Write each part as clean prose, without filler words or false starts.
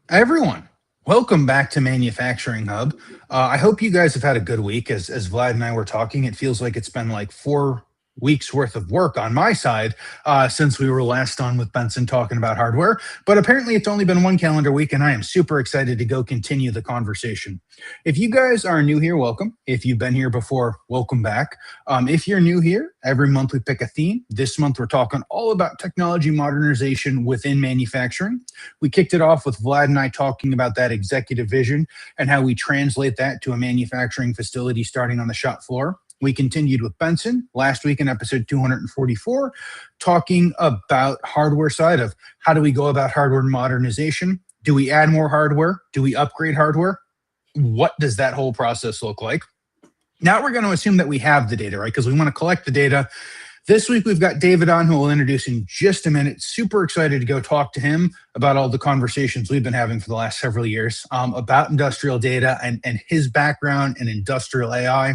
Everyone, welcome back to Manufacturing Hub. I hope you guys have had a good week. As Vlad and I were talking, it feels like it's been like 4 weeks worth of work on my side since we were last on with Benson talking about hardware. But apparently, it's only been one calendar week, and I am super excited to go continue the conversation. If you guys are new here, welcome. If you've been here before, welcome back. If you're new here, every month we pick a theme. This month, we're talking all about technology modernization within manufacturing. We kicked it off with Vlad and I talking about that executive vision and how we translate that to a manufacturing facility starting on the shop floor. We continued with Benson last week in episode 244, talking about hardware side of how do we go about hardware modernization? Do we add more hardware? Do we upgrade hardware? What does that whole process look like? Now we're going to assume that we have the data, right? Because we want to collect the data. This week, we've got David on, who we'll introduce in just a minute. Super excited to go talk to him about all the conversations we've been having for the last several years about industrial data and his background in industrial AI.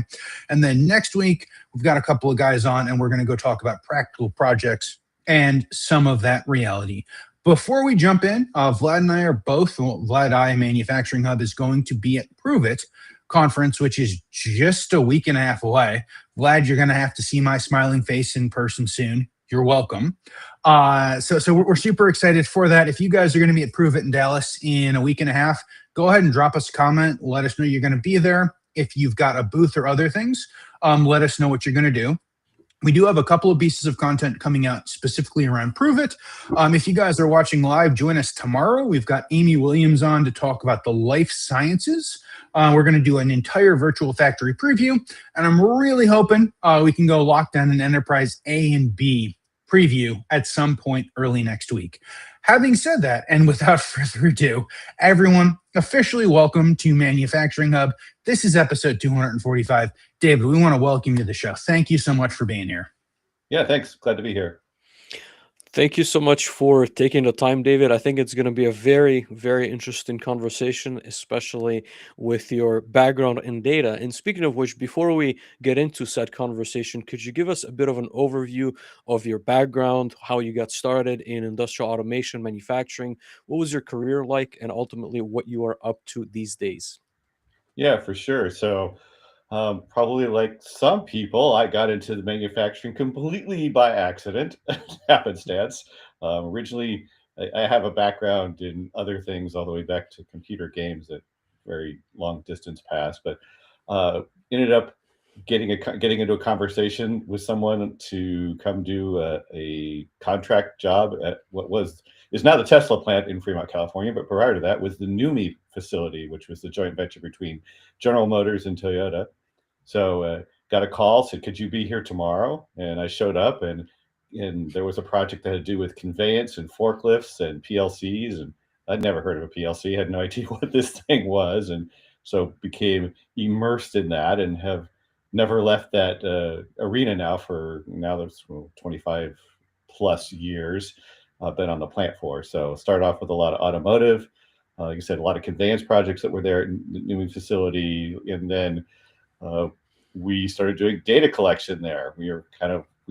And then next week, we've got a couple of guys on, and we're going to go talk about practical projects and some of that reality. Before we jump in, Vlad and I are both, Vlad I Manufacturing Hub is going to be at Prove It conference, which is just a week and a half away. Vlad, you're going to have to see my smiling face in person soon. You're welcome. So we're super excited for that. If you guys are going to be at Prove It in Dallas in a week and a half, go ahead and drop us a comment. Let us know you're going to be there. If you've got a booth or other things, let us know what you're going to do. We do have a couple of pieces of content coming out specifically around Prove It. If you guys are watching live, join us tomorrow. We've got Amy Williams on to talk about the life sciences. We're going to do an entire virtual factory preview, and I'm really hoping we can go lock down an enterprise A and B preview at some point early next week. Having said that, and without further ado, everyone officially welcome to Manufacturing Hub. This is episode 245. David, we want to welcome you to the show. Thank you so much for being here. Yeah, thanks. Glad to be here. Thank you so much for taking the time, David. I think it's going to be a very, very interesting conversation, especially with your background in data. And speaking of which, before we get into said conversation, could you give us a bit of an overview of your background, how you got started in industrial automation, manufacturing? What was your career like, and ultimately what you are up to these days? Yeah, for sure. So, probably like some people, I got into the manufacturing completely by accident, happenstance. Originally, I have a background in other things all the way back to computer games at very long distance past, but uh, ended up getting into a conversation with someone to come do a contract job at what was is now the Tesla plant in Fremont, California, but prior to that was the NUMMI facility, which was the joint venture between General Motors and Toyota. So got a call, said, "Could you be here tomorrow?" And I showed up, and there was a project that had to do with conveyance and forklifts and PLCs, and I'd never heard of a PLC, had no idea what this thing was, and so became immersed in that and have never left that arena now for now that's 25 plus years. I've been on the plant floor. So started off with a lot of automotive, like I said, a lot of conveyance projects that were there in the new facility, and then uh, we started doing data collection there. We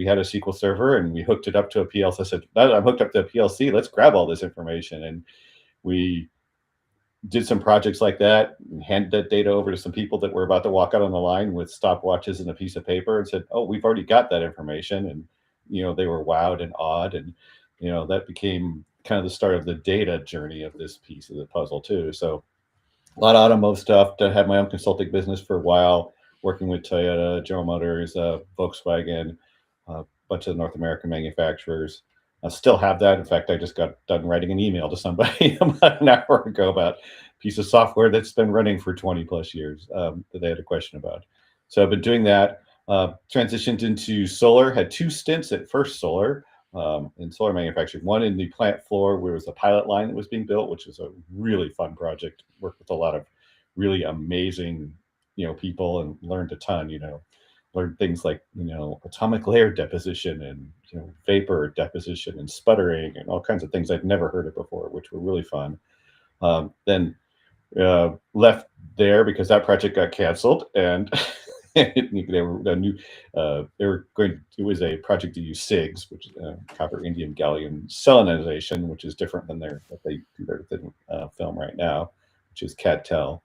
had a SQL server and we hooked it up to a PLC. I said, "I'm hooked up to a PLC. Let's grab all this information." And we did some projects like that and handed that data over to some people that were about to walk out on the line with stopwatches and a piece of paper and said, "Oh, we've already got that information." And, they were wowed and awed. And, that became kind of the start of the data journey of this piece of the puzzle too. So a lot of automotive stuff. I had my own consulting business for a while, working with Toyota, General Motors, Volkswagen, a bunch of North American manufacturers. I still have that. In fact, I just got done writing an email to somebody about an hour ago about a piece of software that's been running for 20 plus years that they had a question about. So I've been doing that. Transitioned into solar, had two stints at First Solar in solar manufacturing. One in the plant floor where it was a pilot line that was being built, which was a really fun project. Worked with a lot of really amazing, people and learned a ton, learned things like, atomic layer deposition and, vapor deposition and sputtering and all kinds of things I'd never heard of before, which were really fun. Then left there because that project got canceled and They were a new. They were going. It was a project to use SIGs, which is copper indium gallium selenization, which is different than what they do their film right now, which is CAD-TEL.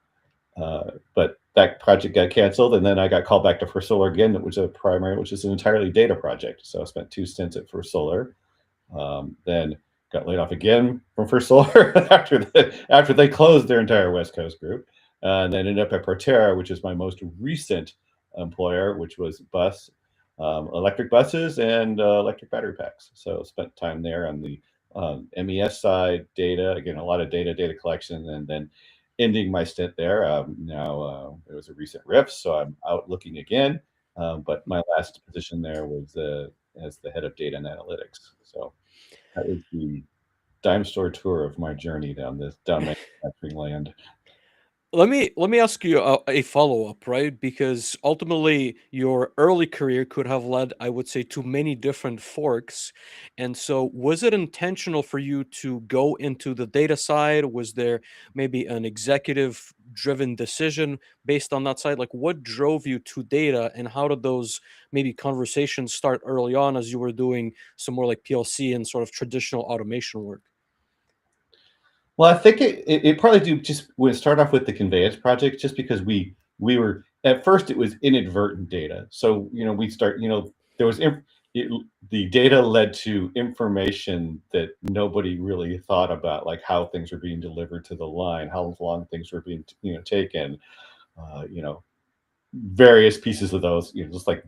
But that project got canceled, and then I got called back to First Solar again. That was a primary, which is an entirely data project. So I spent 2 stints at First Solar, then got laid off again from First Solar after they closed their entire West Coast group, and then ended up at Proterra, which is my most recent employer, which was electric buses and electric battery packs. So spent time there on the MES side, data, again, a lot of data collection, and then ending my stint there. Now it was a recent RIF, so I'm out looking again. But my last position there was as the head of data and analytics. So that is the dime store tour of my journey down manufacturing land. Let me ask you a follow-up, right? Because ultimately your early career could have led, I would say, to many different forks. And so was it intentional for you to go into the data side? Was there maybe an executive driven decision based on that side? Like what drove you to data and how did those maybe conversations start early on as you were doing some more like PLC and sort of traditional automation work? Well, I think it probably do just when it started off with the conveyance project, just because we were at first it was inadvertent data. So we start there was the data led to information that nobody really thought about, like how things were being delivered to the line, how long things were being taken, uh, you know various pieces of those,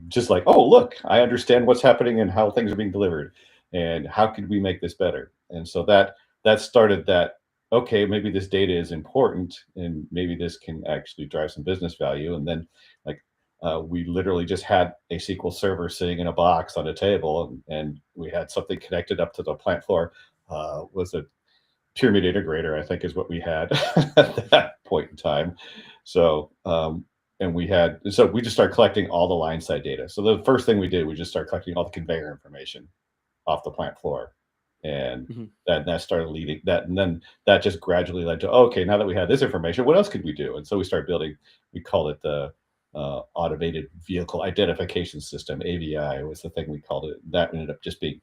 just like, oh, look, I understand what's happening and how things are being delivered, and how could we make this better? And so that started that. Okay, maybe this data is important, and maybe this can actually drive some business value. And then, like, we literally just had a SQL server sitting in a box on a table, and we had something connected up to the plant floor. Was a pyramid integrator, I think, is what we had at that point in time. So, and we just started collecting all the line side data. So the first thing we did, we just started collecting all the conveyor information off the plant floor, and Mhm. that started leading that, and then that just gradually led to, okay, now that we had this information, what else could we do? And so we started building. We called it the automated vehicle identification system. AVI was the thing we called it. That ended up just being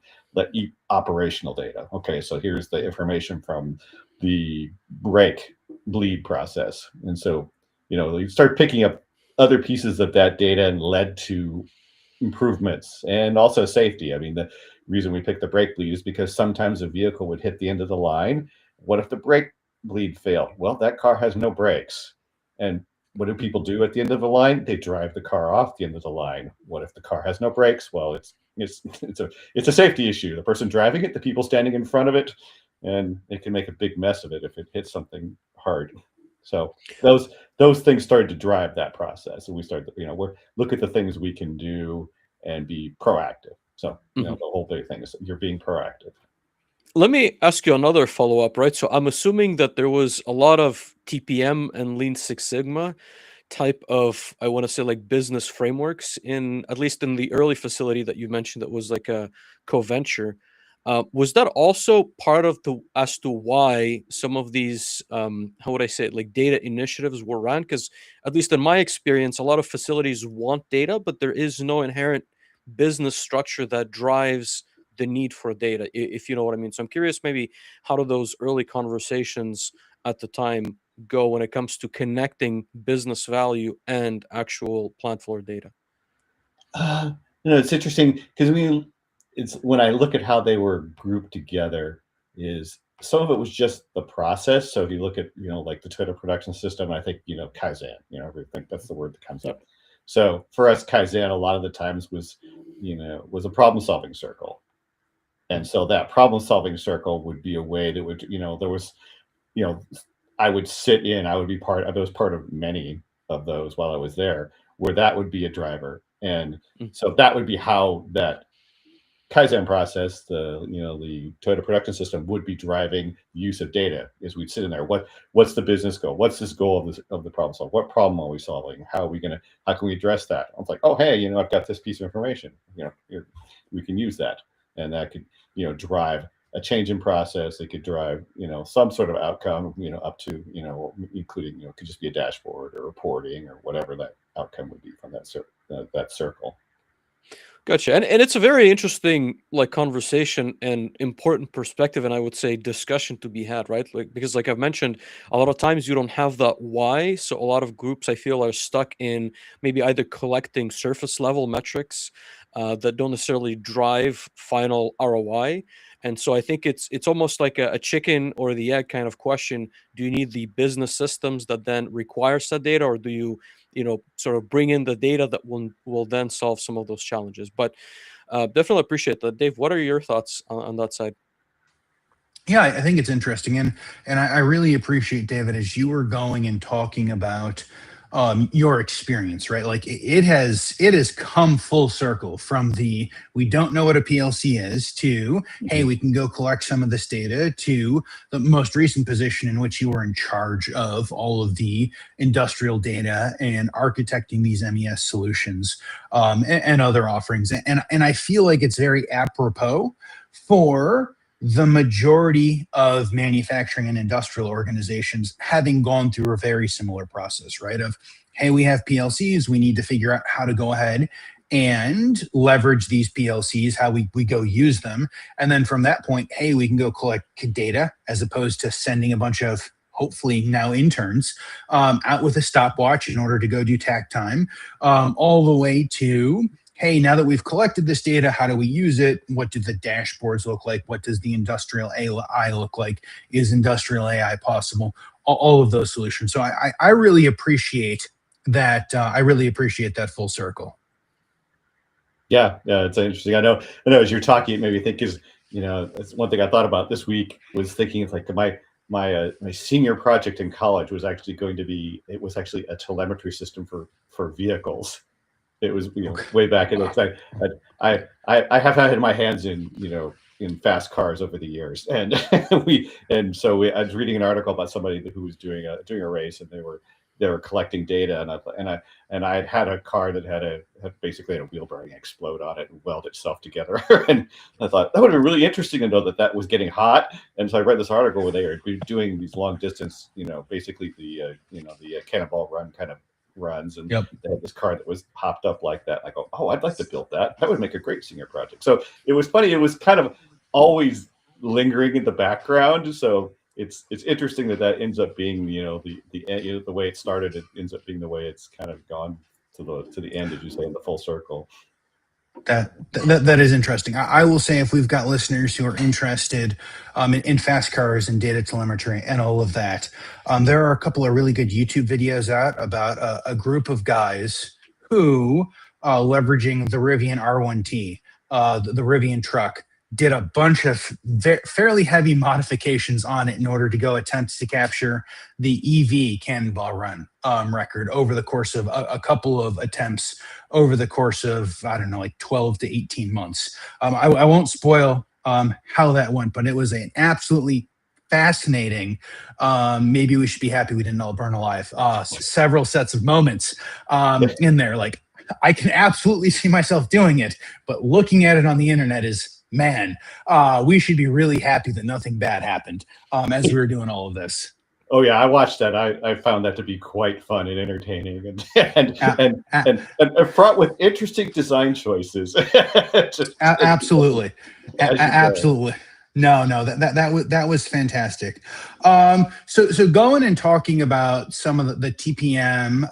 operational data. Okay, so here's the information from the brake bleed process, and so you start picking up other pieces of that data, and led to improvements and also safety. I mean, the reason we picked the brake bleed is because sometimes a vehicle would hit the end of the line. What if the brake bleed failed? Well, that car has no brakes. And what do people do at the end of the line? They drive the car off the end of the line. What if the car has no brakes? Well, it's a safety issue. The person driving it, the people standing in front of it, and it can make a big mess of it if it hits something hard. So those things started to drive that process, and we started, we're look at the things we can do and be proactive. So Mhm. the whole big thing is you're being proactive. Let me ask you another follow up, right? So I'm assuming that there was a lot of TPM and Lean Six Sigma type of, I want to say, like business frameworks in at least in the early facility that you mentioned that was like a co-venture. Was that also part of the as to why some of these how would I say it, like data initiatives were run? Because at least in my experience, a lot of facilities want data, but there is no inherent business structure that drives the need for data, if you know what I mean. So I'm curious, maybe how do those early conversations at the time go when it comes to connecting business value and actual plant floor data? Uh, it's interesting because it's when I look at how they were grouped together, is some of it was just the process. So if you look at, like the Toyota production system, I think, Kaizen, everything, that's the word that comes Yep. up. So for us, Kaizen, a lot of the times was a problem solving circle. And Mhm. so that problem solving circle would be a way that would, there was, you know, I would sit in, I would be I was part of many of those while I was there, where that would be a driver. And Mm. so that would be how that Kaizen process, the Toyota production system, would be driving use of data. Is we'd sit in there. What's the business goal? What's this goal of the problem solve? What problem are we solving? How can we address that? I was like, oh, hey, I've got this piece of information. We can use that, and that could drive. a change in process. It could drive, some sort of outcome, up to, including, it could just be a dashboard or reporting or whatever that outcome would be from that circle. Gotcha. And it's a very interesting like conversation and important perspective, and I would say discussion to be had, right? Like because like I've mentioned, a lot of times you don't have that why. So a lot of groups I feel are stuck in maybe either collecting surface level metrics that don't necessarily drive final ROI. And so I think it's almost like a chicken or the egg kind of question. Do you need the business systems that then require said data, or do you sort of bring in the data that will then solve some of those challenges? But definitely appreciate that. Dave, what are your thoughts on that side? Yeah, I think it's interesting, and I really appreciate, David, as you were going and talking about your experience, right? Like it has come full circle from the we don't know what a PLC is to hey, we can go collect some of this data to the most recent position in which you were in charge of all of the industrial data and architecting these MES solutions and other offerings, and I feel like it's very apropos for the majority of manufacturing and industrial organizations having gone through a very similar process, right? Of, hey, we have PLCs, we need to figure out how to go ahead and leverage these PLCs, how we go use them. And then from that point, hey, we can go collect data as opposed to sending a bunch of hopefully now interns out with a stopwatch in order to go do tack time, all the way to hey, now that we've collected this data, how do we use it? What do the dashboards look like? What does the industrial AI look like? Is industrial AI possible? All of those solutions. So I really appreciate that. I really appreciate that full circle. Yeah, it's interesting. I know. As you're talking, it made me think it's one thing I thought about this week was thinking it's like my senior project in college was actually a telemetry system for vehicles. It was way back. It looks like I have had my hands in fast cars over the years, and I was reading an article about somebody who was doing a race, and they were collecting data, and I had a car that had basically a wheel bearing explode on it and weld itself together, and I thought that would have been really interesting to know that was getting hot, and so I read this article where they were doing these long distance, basically the cannonball run kind of runs, and Yep. they had this car that was popped up like that. I go, oh, I'd like to build that. That would make a great senior project. So it was funny. It was kind of always lingering in the background. So it's interesting that ends up being the way it started. It ends up being the way it's kind of gone to the end, as you say, in the full circle. That is interesting. I will say if we've got listeners who are interested in fast cars and data telemetry and all of that, there are a couple of really good YouTube videos out about a group of guys who, leveraging the Rivian R1T, the Rivian truck, did a bunch of fairly heavy modifications on it in order to go attempt to capture the EV cannonball run record over the course of a couple of attempts over the course of, I don't know, like 12 to 18 months. I won't spoil how that went, but it was an absolutely fascinating, maybe we should be happy we didn't all burn alive, several sets of moments in there. Like, I can absolutely see myself doing it, but looking at it on the internet is, man, we should be really happy that nothing bad happened as we were doing all of this. Oh yeah, I watched that. I found that to be quite fun and entertaining, and fraught with interesting design choices. Absolutely, absolutely. No, that was fantastic. So going and talking about some of the TPM,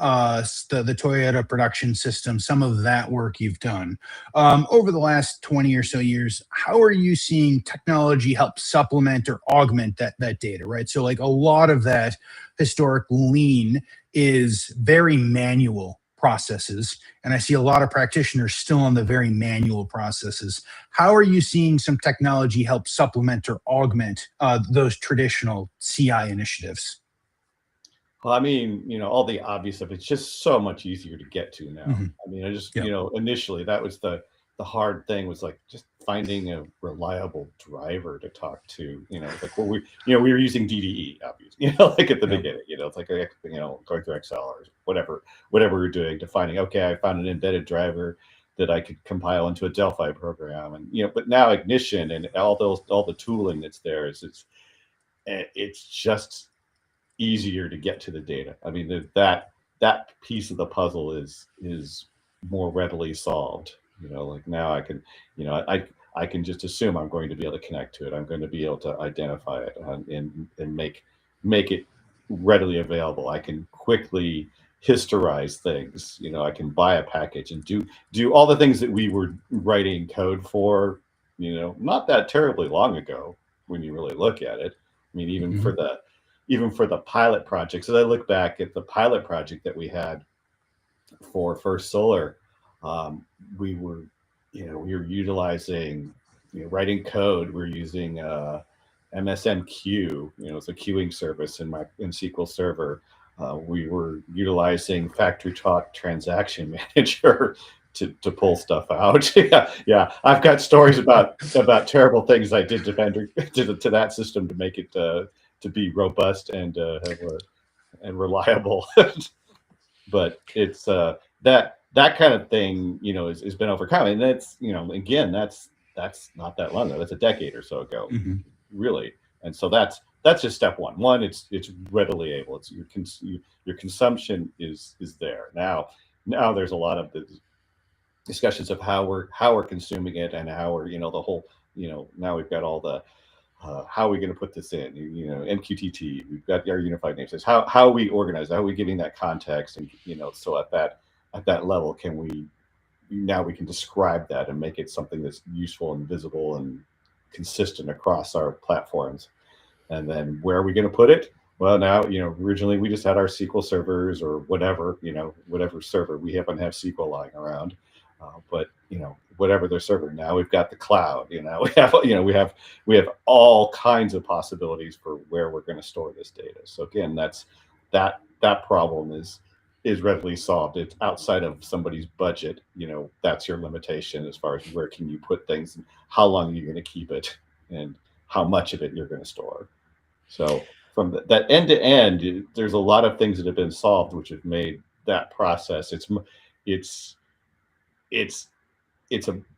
the Toyota production system, some of that work you've done over the last 20 or so years. How are you seeing technology help supplement or augment that data? Right. So like a lot of that historic lean is very manual processes, and I see a lot of practitioners still on the very manual processes. How are you seeing some technology help supplement or augment those traditional CI initiatives? Well, I mean, all the obvious stuff. It's just so much easier to get to now. Mm-hmm. I mean, I just, Yep. Initially that was the hard thing, was like just finding a reliable driver to talk to. Like we were using DDE, obviously. Like at the Yep. beginning. It's like going through Excel or whatever we were doing to finding. Okay, I found an embedded driver. that I could compile into a Delphi program, and but now Ignition and all the tooling that's there it's just easier to get to the data. I mean, that piece of the puzzle is more readily solved. Like now I can, I can just assume I'm going to be able to connect to it. I'm going to be able to identify it and make it readily available. I can quickly historize things. I can buy a package and do all the things that we were writing code for, not that terribly long ago when you really look at it. I mean, even for the pilot projects, as I look back at the pilot project that we had for First Solar, we were, we were utilizing, writing code. We're using MSMQ, it's a queuing service in SQL Server. We were utilizing Factory Talk Transaction Manager to pull stuff out. yeah. I've got stories about terrible things I did to that system to make it to be robust and and reliable. But it's that kind of thing, has been overcome, and that's again that's not that long ago. That's a decade or so ago, really. And so that's just step one. It's readily able. It's your consumption is there now. Now there's a lot of the discussions of how we're consuming it, and how we're the whole now we've got all the how are we going to put this in? MQTT. We've got our unified namespace. How are we organized? How are we giving that context? And so at that level, we can describe that and make it something that's useful and visible and consistent across our platforms. And then where are we going to put it? Well, now originally we just had our SQL servers or whatever whatever server. We happen to have SQL lying around, but whatever they're serving. Now we've got the cloud. We have all kinds of possibilities for where we're going to store this data. So again, that problem is readily solved. It's outside of somebody's budget. That's your limitation as far as where can you put things and how long you're going to keep it and how much of it you're going to store. So from that end to end, there's a lot of things that have been solved, which have made that process. It's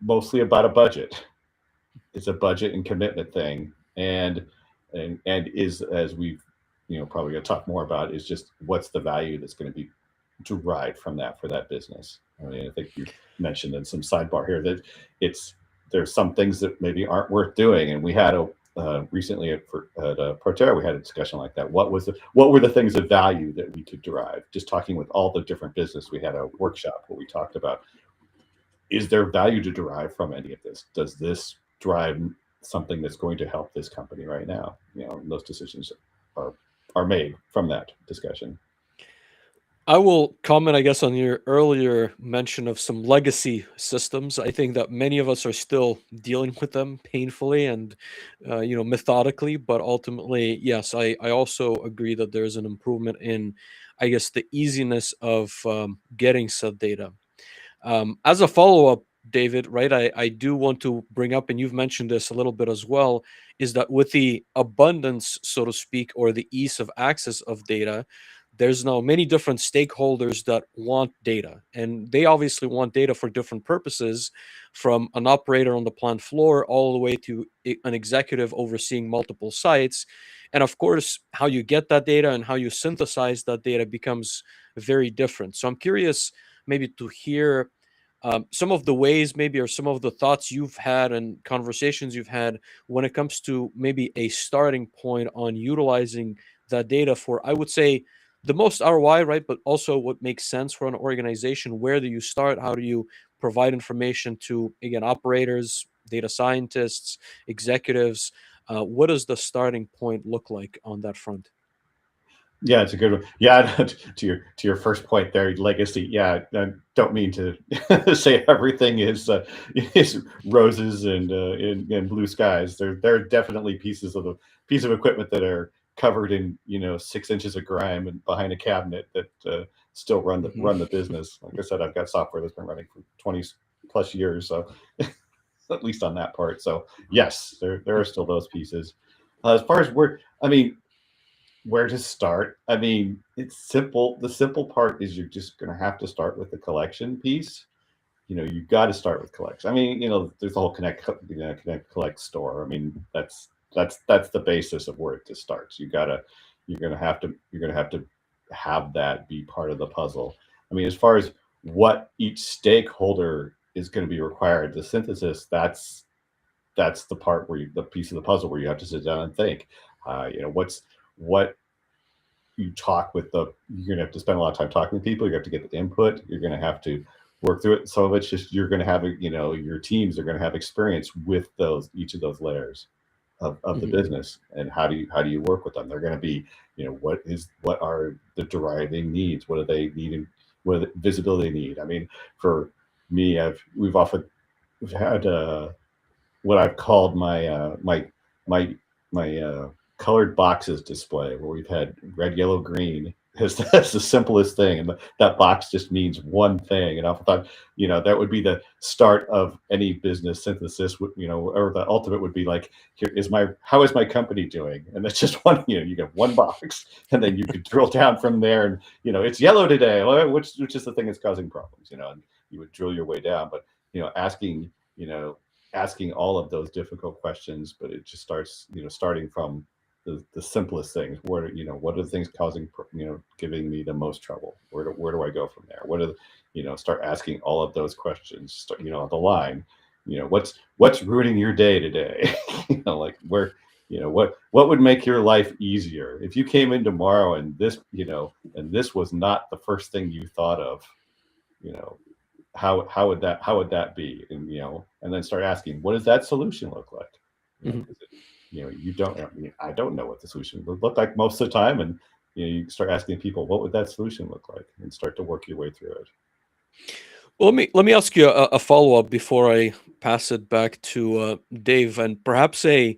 mostly about a budget. It's a budget and commitment thing, and is, as we've probably going to talk more about, is just what's the value that's going to be derived from that for that business. I mean, I think you mentioned in some sidebar here that there's some things that maybe aren't worth doing, and we had recently at Proterra we had a discussion like that. What were the things of value that we could derive? Just talking with all the different business, we had a workshop where we talked about, is there value to derive from any of this? Does this drive something that's going to help this company right now? And those decisions are made from that discussion. I will comment, I guess, on your earlier mention of some legacy systems. I think that many of us are still dealing with them painfully and, methodically. But ultimately, yes, I also agree that there's an improvement in, I guess, the easiness of getting said data. As a follow up, David, right, I do want to bring up, and you've mentioned this a little bit as well, is that with the abundance, so to speak, or the ease of access of data, there's now many different stakeholders that want data. And they obviously want data for different purposes, from an operator on the plant floor all the way to an executive overseeing multiple sites. And of course, how you get that data and how you synthesize that data becomes very different. So I'm curious maybe to hear some of the ways, maybe, or some of the thoughts you've had and conversations you've had when it comes to maybe a starting point on utilizing that data for, I would say, the most ROI, right? But also what makes sense for an organization. Where do you start? How do you provide information to, again, operators, data scientists, executives? What does the starting point look like on that front? Yeah, it's a good one. Yeah, to your first point there, legacy. Yeah, I don't mean to say everything is roses and blue skies. There are definitely pieces of equipment that are covered in 6 inches of grime and behind a cabinet that still run the business. Like I said, I've got software that's been running for 20 plus years, so at least on that part. So yes, there are still those pieces. As far as where to start? I mean, it's simple. The simple part is you're just going to have to start with the collection piece. you got to start with collects. I mean, there's the whole connect collect store. I mean, that's the basis of where it just starts. You're gonna have to have that be part of the puzzle. I mean, as far as what each stakeholder is going to be required, the synthesis, that's the part the piece of the puzzle where you have to sit down and think. What you talk with you're going to have to spend a lot of time talking to people. You have to get the input. You're going to have to work through it. Some of it's just you're going to have, your teams are going to have experience with each of those layers of the business, and how do you work with them? They're going to be, what are the deriving needs? What do they need? And what do the visibility need? I mean, for me, we've had what I've called my colored boxes display, where we've had red, yellow, green. That's the simplest thing, and that box just means one thing. And I thought, that would be the start of any business synthesis. Or the ultimate would be like, how is my company doing? And that's just one. You get one box, and then you could drill down from there. And it's yellow today, which is the thing that's causing problems. And you would drill your way down. But asking all of those difficult questions, but it just starts, starting from the simplest things. What are the things causing, giving me the most trouble? Where do I go from there? Start asking all of those questions. Start, the line, what's ruining your day today? Like what would make your life easier if you came in tomorrow and this was not the first thing you thought of. How would that be? And then start asking, what does that solution look like? I don't know what the solution would look like most of the time. And you start asking people, what would that solution look like? And start to work your way through it. Well, let me ask you a follow up before I pass it back to Dave, and perhaps a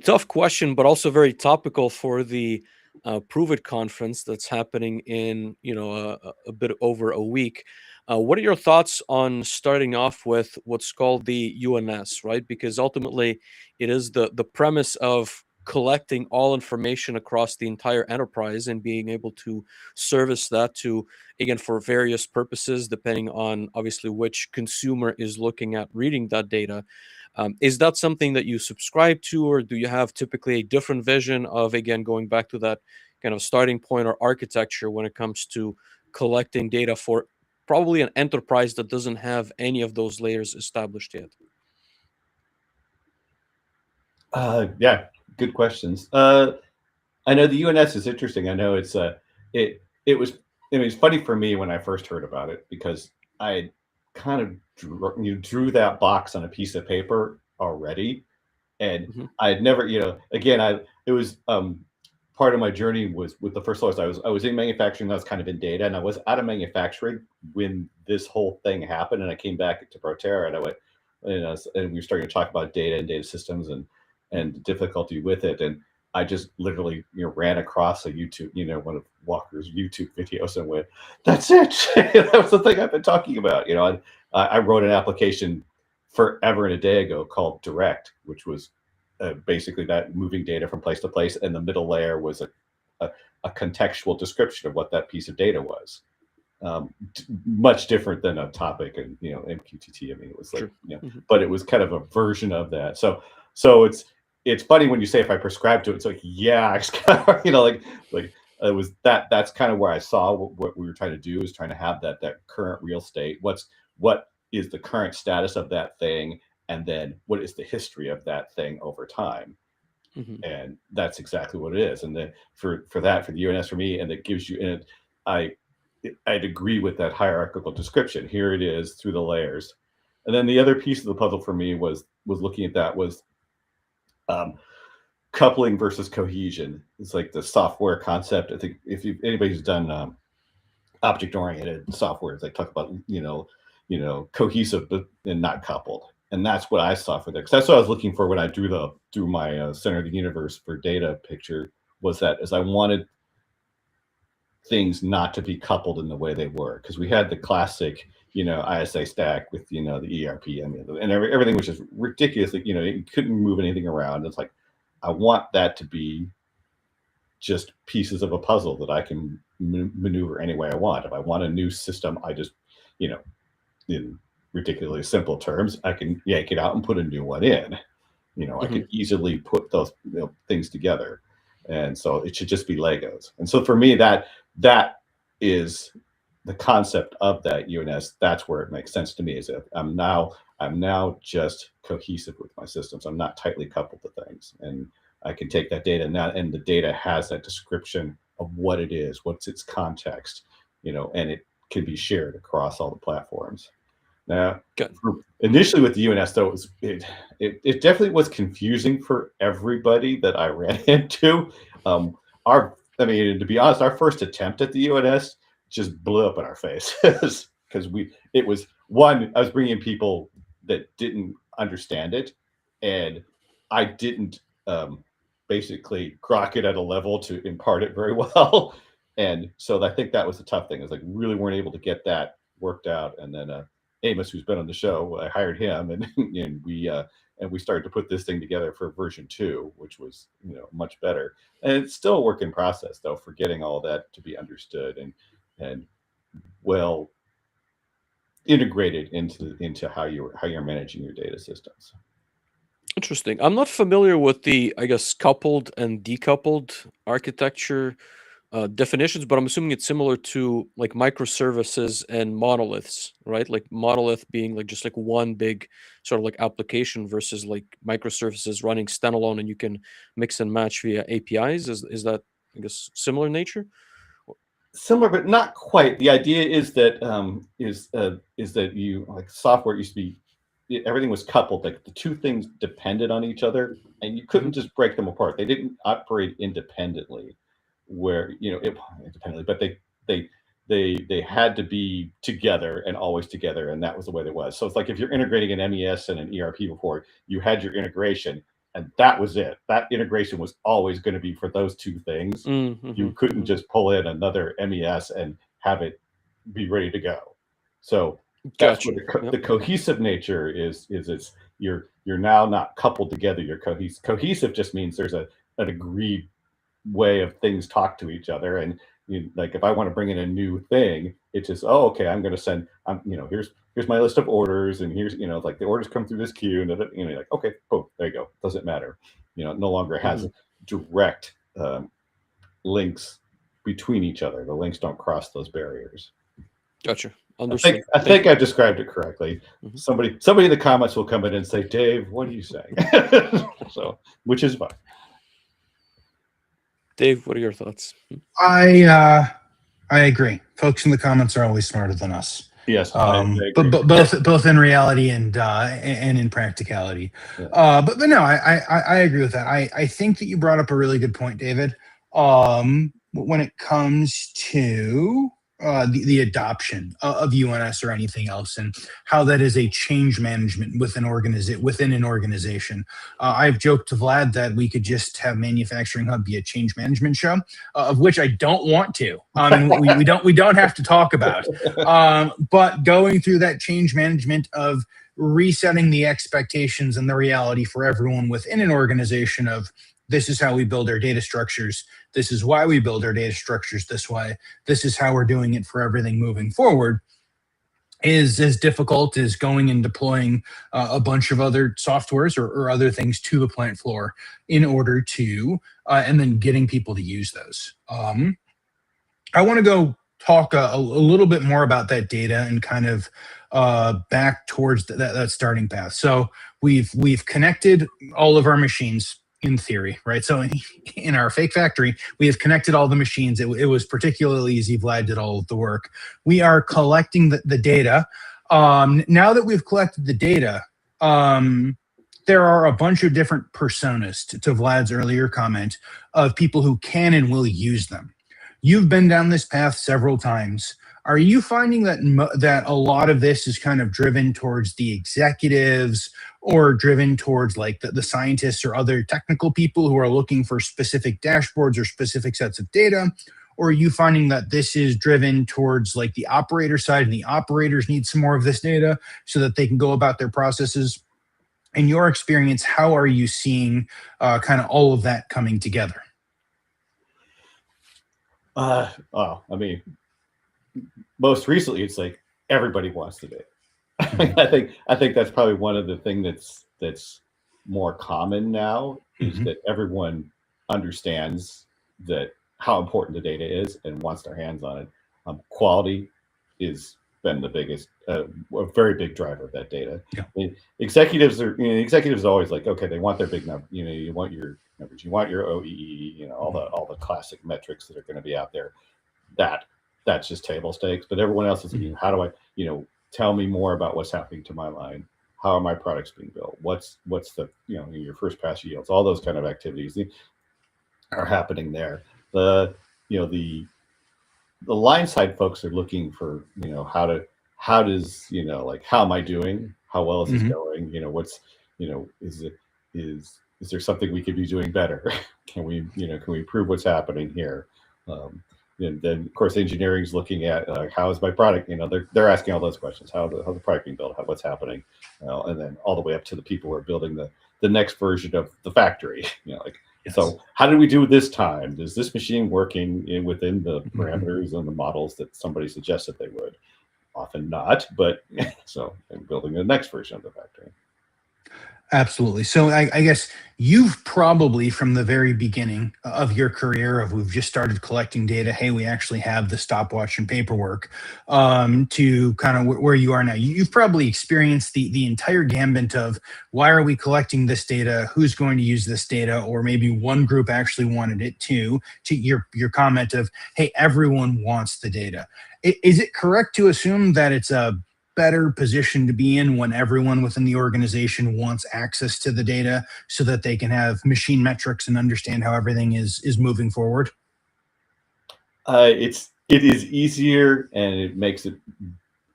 tough question, but also very topical for the Prove It conference that's happening in a bit over a week. What are your thoughts on starting off with what's called the UNS, right? Because ultimately, it is the premise of collecting all information across the entire enterprise and being able to service that to, again, for various purposes, depending on obviously which consumer is looking at reading that data. Is that something that you subscribe to, or do you have typically a different vision of, again, going back to that kind of starting point or architecture when it comes to collecting data for probably an enterprise that doesn't have any of those layers established yet? Yeah, good questions. I know the UNS is interesting. I know it's it was it's funny for me when I first heard about it, because I kind of drew that box on a piece of paper already, and I had never, again, it was part of my journey was with the first lowest. I was in manufacturing. I was kind of in data, and I was out of manufacturing when this whole thing happened. And I came back to Proterra, and I went, and we were starting to talk about data and data systems and the difficulty with it. And I just literally, ran across a YouTube, one of Walker's YouTube videos, and went, "That's it." That was the thing I've been talking about. I wrote an application forever and a day ago called Direct, which was basically that moving data from place to place, and the middle layer was a contextual description of what that piece of data was. Much different than a topic and MQTT. I mean, it was like, but it was kind of a version of that. So it's funny when you say if I prescribe to it. It's like, yeah, it's kind of, like it was that's kind of where I saw what we were trying to do, is trying to have that current real state. What is the current status of that thing, and then what is the history of that thing over time? And that's exactly what it is. And then for the UNS, for me, and it gives you, and I'd agree with that hierarchical description. Here it is through the layers. And then the other piece of the puzzle for me was looking at that was coupling versus cohesion. It's like the software concept. I think if anybody's done object-oriented software, they talk about cohesive and not coupled. And that's what I saw for that, because that's what I was looking for when I drew my center of the universe for data picture, was that as I wanted things not to be coupled in the way they were, because we had the classic ISA stack with the ERP, and everything was just ridiculously, you couldn't move anything around. It's like, I want that to be just pieces of a puzzle that I can maneuver any way I want. If I want a new system, I just ridiculously simple terms, I can yank it out and put a new one in. I could easily put those things together, and so it should just be Legos. And so for me, that is the concept of that UNS. That's where it makes sense to me. Is that I'm now just cohesive with my systems. I'm not tightly coupled to things, and I can take that data now, and the data has that description of what it is, what's its context, and it can be shared across all the platforms. Now, initially with the UNS, though, it definitely was confusing for everybody that I ran into. To be honest, our first attempt at the UNS just blew up in our face because it was one, I was bringing in people that didn't understand it, and I didn't basically grok it at a level to impart it very well. And so I think that was the tough thing, is like really weren't able to get that worked out. And then Amos, who's been on the show, I hired him, and we started to put this thing together for version 2, which was much better. And it's still a work in process, though, for getting all that to be understood and well integrated into how you're managing your data systems. Interesting. I'm not familiar with the, I guess, coupled and decoupled architecture definitions, but I'm assuming it's similar to like microservices and monoliths, right? Like monolith being like just like one big sort of like application versus like microservices running standalone and you can mix and match via APIs. Is that, I guess, similar nature? Similar, but not quite. The idea is that is that you, like, software used to be, everything was coupled, like the two things depended on each other, and you couldn't just break them apart. They didn't operate independently, independently, but they had to be together and always together, and that was the way it was. So it's like if you're integrating an MES and an ERP before, you had your integration, and that was it. That integration was always going to be for those two things. You couldn't just pull in another MES and have it be ready to go. So that's Gotcha. what the cohesive nature is. It's you're now not coupled together. You're cohesive. Cohesive just means there's an agreed way of things talk to each other. And like if I want to bring in a new thing, it's just, oh, okay, I'm going to send, here's my list of orders, and here's, like the orders come through this queue, and you're like, okay, boom, there you go. Doesn't matter. It no longer has direct links between each other. The links don't cross those barriers. Gotcha. Understood. I think I described it correctly. Somebody in the comments will come in and say, Dave, what are you saying? So, which is fine. Dave, what are your thoughts? I agree. Folks in the comments are always smarter than us. Yes, but both in reality and in practicality. Yeah. But no, I agree with that. I think that you brought up a really good point, David. When it comes to the adoption of UNS or anything else, and how that is a change management within an organization. I've joked to Vlad that we could just have Manufacturing Hub be a change management show, of which I don't want to. And we don't have to talk about. But going through that change management of resetting the expectations and the reality for everyone within an organization of, this is how we build our data structures. This is why we build our data structures this way. This is how we're doing it for everything moving forward, is as difficult as going and deploying a bunch of other softwares or other things to the plant floor in order to, and then getting people to use those. I want to go talk a little bit more about that data and kind of back towards that starting path. So we've connected all of our machines in theory, right? So in our fake factory, we have connected all the machines. It was particularly easy. Vlad did all of the work. We are collecting the data. Now that we've collected the data, there are a bunch of different personas, to Vlad's earlier comment, of people who can and will use them. You've been down this path several times. Are you finding that a lot of this is kind of driven towards the executives, or driven towards like the scientists or other technical people who are looking for specific dashboards or specific sets of data? Or are you finding that this is driven towards like the operator side, and the operators need some more of this data so that they can go about their processes? In your experience, how are you seeing kind of all of that coming together? I mean, most recently, it's like everybody wants the data. Mhm. I think that's probably one of the thing that's more common now is Mhm. that everyone understands that how important the data is and wants their hands on it. Quality is been the biggest, a very big driver of that data. Yeah. I mean, executives are, executives are always like, okay, they want their big number. You want your numbers, you want your OEE, all the classic metrics that are going to be out there. That that's just table stakes. But everyone else is, Mhm. how do I, tell me more about what's happening to my line? How are my products being built? What's the, your first pass yields? All those kind of activities are happening there. The you know the line side folks are looking for, how does, like, how am I doing? How well is this Mhm. going? What's, is it is there something we could be doing better? Can we improve what's happening here? Um, and then of course engineering is looking at, how is my product, they're asking all those questions. How's the product being built? What's happening? And then all the way up to the people who are building the next version of the factory. Like, Yes. so how did we do this time? Is this machine working within the Mhm. parameters and the models that somebody suggested they would? Often not, but so I'm building the next version of the factory. Absolutely. So I guess you've probably from the very beginning of your career of we've just started collecting data. Hey, we actually have the stopwatch and paperwork to kind of where you are now. You've probably experienced the entire gambit of why are we collecting this data? Who's going to use this data? Or maybe one group actually wanted it too. To your comment of hey, everyone wants the data. Is it correct to assume that it's a better position to be in when everyone within the organization wants access to the data so that they can have machine metrics and understand how everything is moving forward? It is easier, and it makes it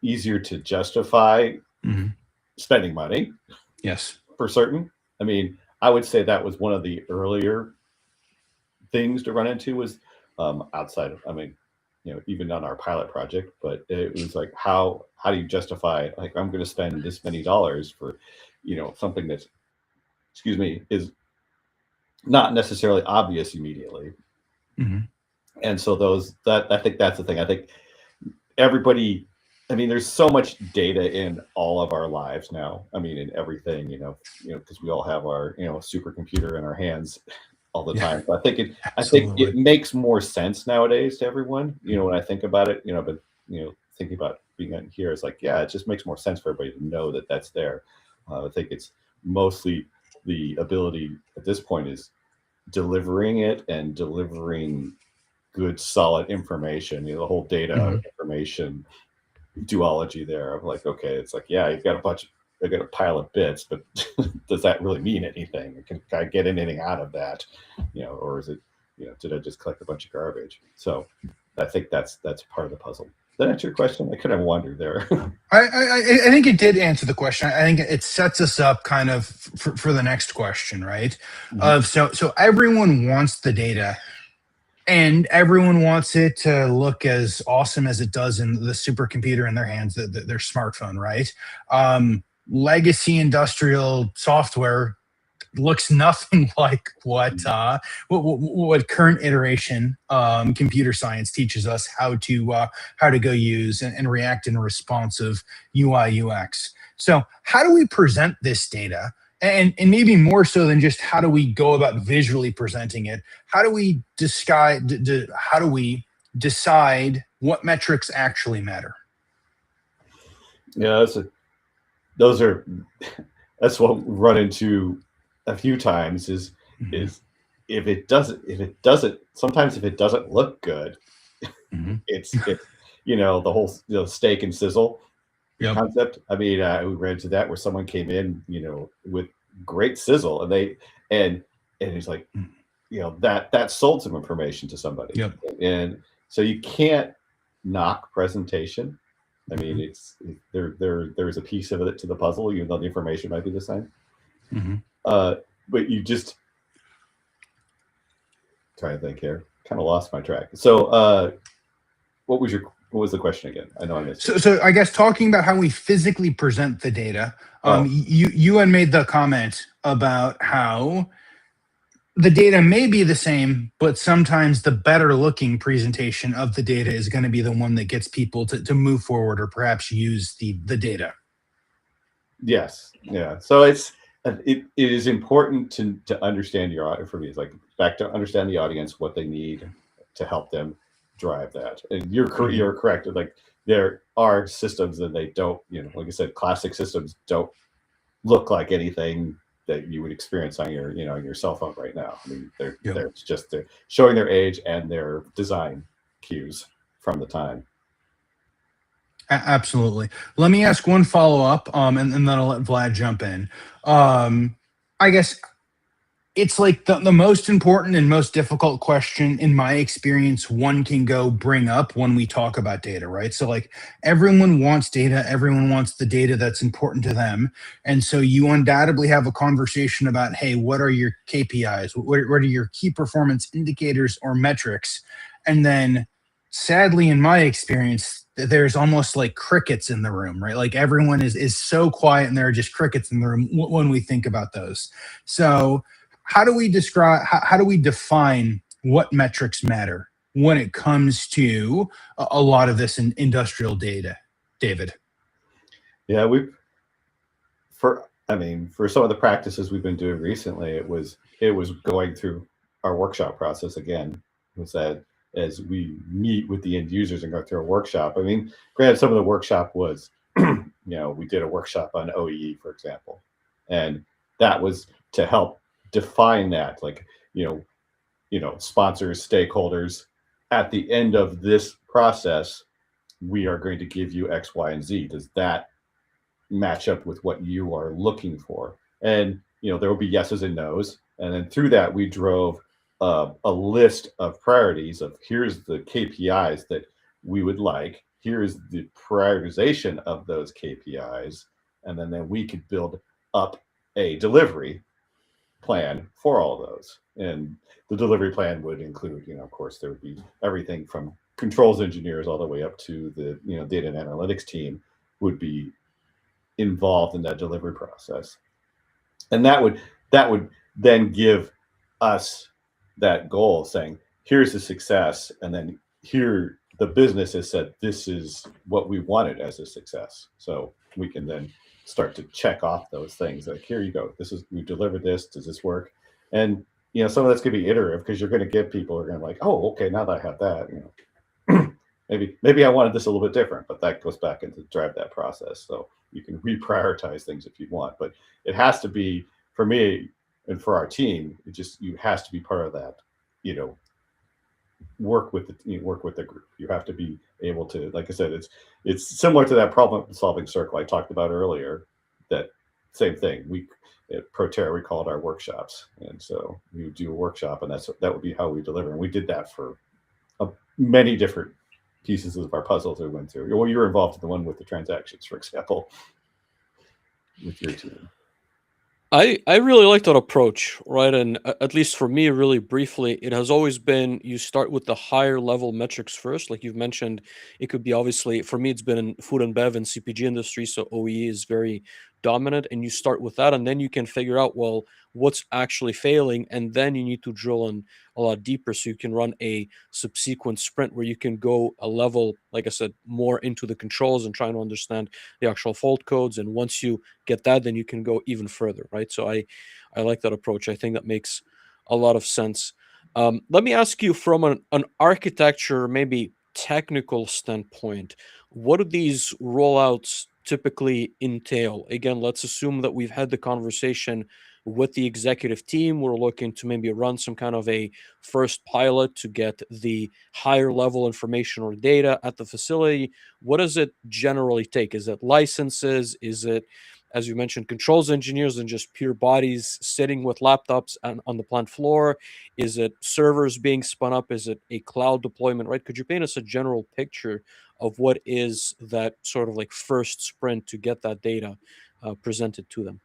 easier to justify Hmm. spending money Yes. for certain. I mean, I would say that was one of the earlier things to run into was, outside of, I mean, even on our pilot project, but it was like, how do you justify, like, I'm going to spend this many dollars for, something that's, excuse me, is not necessarily obvious immediately. Hmm. And so I think that's the thing. I think everybody, I mean, there's so much data in all of our lives now. I mean, in everything, because we all have our, supercomputer in our hands all the Yeah. time. So I think Absolutely. it makes more sense nowadays to everyone. When I think about it, but thinking about being in here, it's like, yeah, it just makes more sense for everybody to know that that's there. I think it's mostly the ability at this point is delivering it and delivering good, solid information. The whole data Hmm. information duology there of like, okay, it's like, yeah, you've got I got a pile of bits, but does that really mean anything? Can I get anything out of that? Or is it, did I just collect a bunch of garbage? So I think that's part of the puzzle. Does that answer your question? I kind of wandered there. I think it did answer the question. I think it sets us up kind of for the next question, right? Mhm. So everyone wants the data and everyone wants it to look as awesome as it does in the supercomputer in their hands, their smartphone, right? Legacy industrial software looks nothing like what current iteration computer science teaches us how to go use and react in a responsive UI UX. So how do we present this data? And maybe more so than just how do we go about visually presenting it, how do we how do we decide what metrics actually matter? Yeah, those are that's what we run into a few times Mhm. is if it doesn't sometimes if it doesn't look good, Mhm. it's the whole, steak and sizzle Yep. concept. I mean, we ran into that where someone came in, with great sizzle, and it's like, Mhm. that sold some information to somebody, Yep. and so you can't knock presentation. I mean, Mhm. there's a piece of it to the puzzle, even though the information might be the same. Mhm. Uh, but you just trying to think here, kind of lost my track. So, what was the question again? I know I missed it. So I guess talking about how we physically present the data, Oh, you had made the comment about how the data may be the same, but sometimes the better looking presentation of the data is going to be the one that gets people to move forward or perhaps use the data. Yes, yeah. So it is important to understand your for me. It's like back to understand the audience, what they need to help them drive that. And Mhm. you're correct. Like there are systems that they don't, like I said, classic systems don't look like anything that you would experience on your your cell phone right now. I mean, Yep. they're showing their age and their design cues from the time. Absolutely. Let me ask one follow up, and then I'll let Vlad jump in. Um, I guess it's like the most important and most difficult question in my experience one can go bring up when we talk about data, right? So like everyone wants data, everyone wants the data that's important to them. And so you undoubtedly have a conversation about, hey, what are your KPIs? What are your key performance indicators or metrics? And then sadly in my experience there's almost like crickets in the room, right? Like everyone is so quiet and there are just crickets in the room when we think about those. So how do we describe how do we define what metrics matter when it comes to a lot of this in industrial data, David? Yeah, I mean, for some of the practices we've been doing recently, it was going through our workshop process again. Was that as we meet with the end users and go through a workshop? I mean, granted, some of the workshop was, we did a workshop on OEE, for example, and that was to help define that, like, sponsors, stakeholders. At the end of this process, we are going to give you X, Y, and Z. Does that match up with what you are looking for? And there will be yeses and nos, and then through that we drove a list of priorities of here's the KPIs that we would like, here's the prioritization of those KPIs, and then we could build up a delivery plan for all of those. And the delivery plan would include, of course, there would be everything from controls engineers all the way up to the data and analytics team would be involved in that delivery process. And that would then give us that goal saying, here's the success, and then here the business has said this is what we wanted as a success. So we can then start to check off those things. Like, here you go. This is, we delivered this. Does this work? And some of that's gonna be iterative because you're gonna get people who are gonna like, oh, okay, now that I have that, maybe I wanted this a little bit different, but that goes back into drive that process. So you can reprioritize things if you want, but it has to be, for me and for our team, you has to be part of that, you know, work with the group. You have to be able to, like I said, it's similar to that problem solving circle I talked about earlier. That same thing. We at Proterra we call it our workshops, and so we would do a workshop, and that would be how we deliver. And we did that for many different pieces of our puzzles we went through. Well, you were involved in the one with the transactions, for example, with your team. I really like that approach, right? And at least for me, really briefly, it has always been you start with the higher level metrics first. Like you've mentioned, it could be obviously for me, it's been in food and bev and CPG industry, so OEE is very dominant, and you start with that, and then you can figure out well what's actually failing, and then you need to drill in a lot deeper so you can run a subsequent sprint where you can go a level, like I said, more into the controls and trying to understand the actual fault codes. And once you get that, then you can go even further, right? So I like that approach. I think that makes a lot of sense. Let me ask you from an architecture, maybe technical standpoint, what do these rollouts typically entail? Again, let's assume that we've had the conversation with the executive team. We're looking to maybe run some kind of a first pilot to get the higher level information or data at the facility. What does it generally take? Is it licenses? Is it, as you mentioned, controls engineers and just pure bodies sitting with laptops on the plant floor? Is it servers being spun up? Is it a cloud deployment, right? Could you paint us a general picture of what is that sort of like first sprint to get that data presented to them?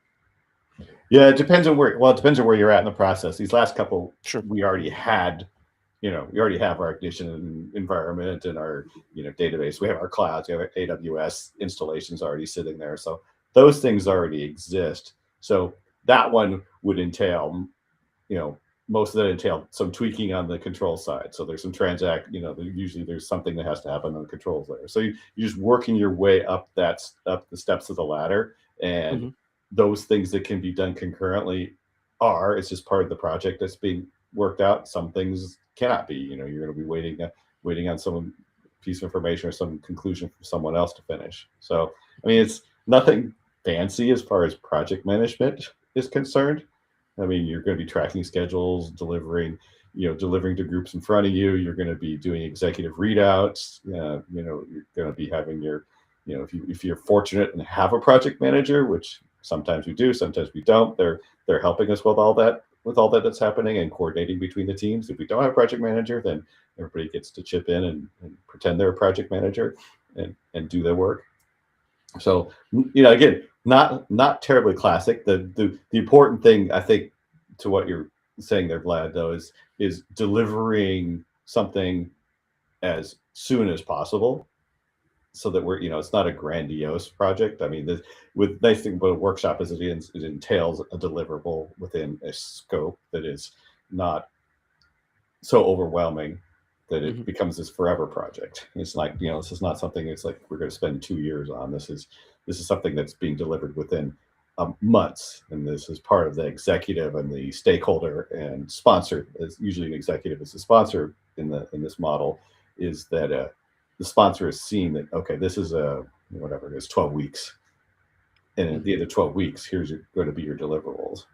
Yeah, it depends on where. Well, it depends on where you're at in the process. These last couple, Sure. we already had, we already have our ignition environment and our, database. We have our clouds. We have our AWS installations already sitting there. So those things already exist. So that one would entail, you know, most of that entail some tweaking on the control side. So there's some usually there's something that has to happen on the controls layer. So you're just working your way up up the steps of the ladder And Hmm. those things that can be done concurrently it's just part of the project that's being worked out. Some things cannot be. You're going to be waiting on some piece of information or some conclusion from someone else to finish. So I mean, it's nothing fancy as far as project management is concerned. I mean, you're going to be tracking schedules, delivering to groups in front of you. You're going to be doing executive readouts. You're going to be having if you're fortunate and have a project manager, which sometimes we do, sometimes we don't. They're helping us with all that that's happening and coordinating between the teams. If we don't have a project manager, then everybody gets to chip in and pretend they're a project manager and do their work. So again, not terribly classic. The important thing, I think, to what you're saying there, Vlad, though, is delivering something as soon as possible, so that it's not a grandiose project. I mean, with nice thing about a workshop is it entails a deliverable within a scope that is not so overwhelming that it becomes this forever project. It's like, this is not something it's like we're going to spend 2 years on. This is something that's being delivered within months, and this is part of the executive and the stakeholder and sponsor. As usually an executive is a sponsor in this model, is that the sponsor has seen that, okay, this is whatever it is, 12 weeks, and at the end of 12 weeks, here's going to be your deliverables.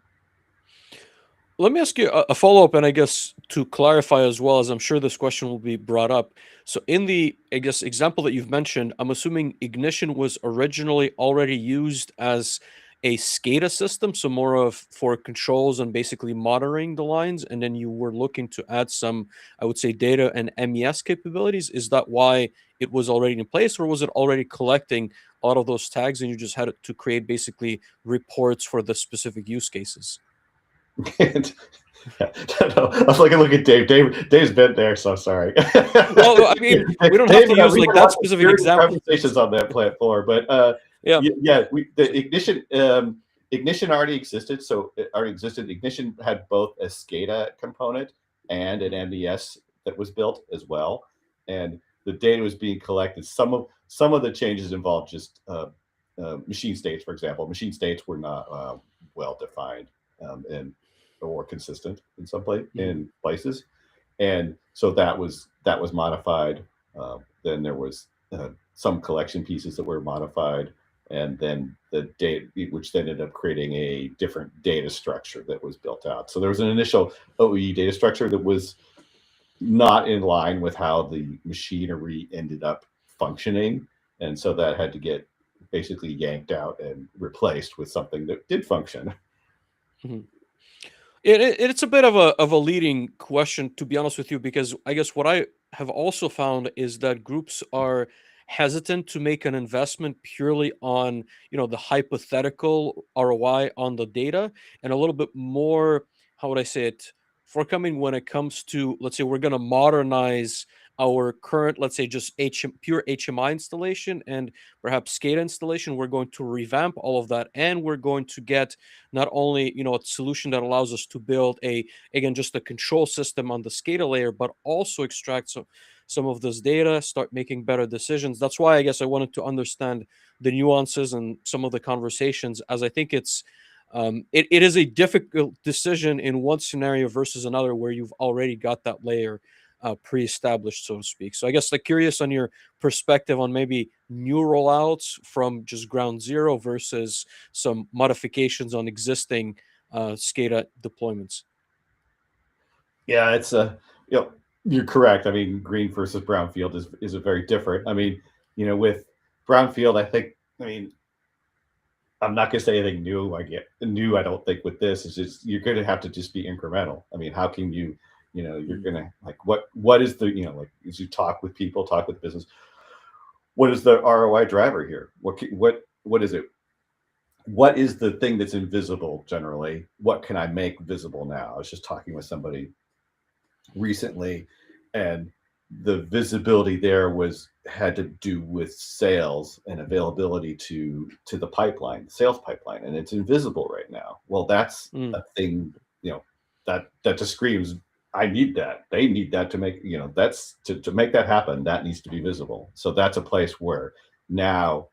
Let me ask you a follow-up, and I guess to clarify as well, as I'm sure this question will be brought up. So in the, I guess, example that you've mentioned, I'm assuming Ignition was originally already used as a SCADA system, so more of for controls and basically monitoring the lines, and then you were looking to add some, I would say, data and MES capabilities. Is that why it was already in place, or was it already collecting all of those tags and you just had to create basically reports for the specific use cases? And, yeah, no, I was like, look at Dave. Dave's been there, so sorry. Well, I mean, we don't have Dave to and I, use we like had that lots of specific spirited example. conversations on that plant floor, but Yeah. yeah, the Ignition already existed. So it already existed. Ignition had both a SCADA component and an MES that was built as well, and the data was being collected. Some of the changes involved just machine states, for example. Machine states were not well defined and or consistent in in places, and so that was modified. Then there was some collection pieces that were modified, and then the data, which then ended up creating a different data structure that was built out. So there was an initial OEE data structure that was not in line with how the machinery ended up functioning, and so that had to get basically yanked out and replaced with something that did function. Mhm. It's a bit of a leading question, to be honest with you, because I guess what I have also found is that groups are hesitant to make an investment purely on the hypothetical ROI on the data, and a little bit more, how would I say it, forthcoming when it comes to, let's say, we're going to modernize our current, let's say, just pure HMI installation and perhaps SCADA installation. We're going to revamp all of that, and we're going to get not only a solution that allows us to build again just a control system on the SCADA layer, but also extract some of this data, start making better decisions. That's why I guess I wanted to understand the nuances and some of the conversations, as I think it is a difficult decision in one scenario versus another where you've already got that layer pre-established, so to speak. So I guess like curious on your perspective on maybe new rollouts from just ground zero versus some modifications on existing SCADA deployments. Yeah, it's you're correct. I mean, green versus brownfield is a very different. I mean, with brownfield, I mean, I'm not going to say anything new. I don't think with this is just you're going to have to just be incremental. I mean, how can you're going to like what is the like as you talk with people, talk with business, what is the ROI driver here? What is it? What is the thing that's invisible generally? What can I make visible now? I was just talking with somebody recently, and the visibility there had to do with sales and availability to the pipeline, the sales pipeline, and it's invisible right now. Well, that's a thing, that just screams, I need that. They need that to make, that's to make that happen, that needs to be visible. So that's a place where now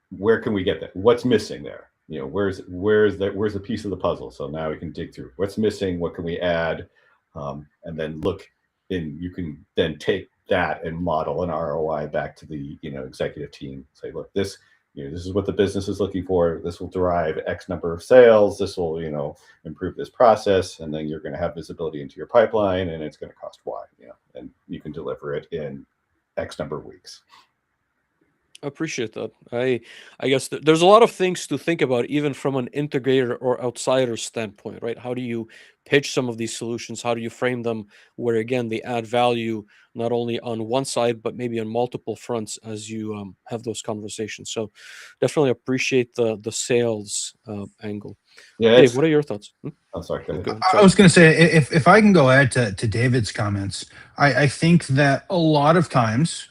where can we get that? What's missing there? You know, where's the piece of the puzzle? So now we can dig through what's missing. What can we add? And then look, and you can then take that and model an ROI back to the executive team. Say, look, this this is what the business is looking for. This will derive X number of sales. This will improve this process, and then you're going to have visibility into your pipeline, and it's going to cost Y. And you can deliver it in X number of weeks. I appreciate that. I guess there's a lot of things to think about, even from an integrator or outsider standpoint, right? How do you pitch some of these solutions? How do you frame them where, again, they add value not only on one side but maybe on multiple fronts as you have those conversations? So, definitely appreciate the sales angle. Yeah, Dave, what are your thoughts? I'm sorry. Go ahead. Go ahead. I was going to say, if I can go add to David's comments, I think that a lot of times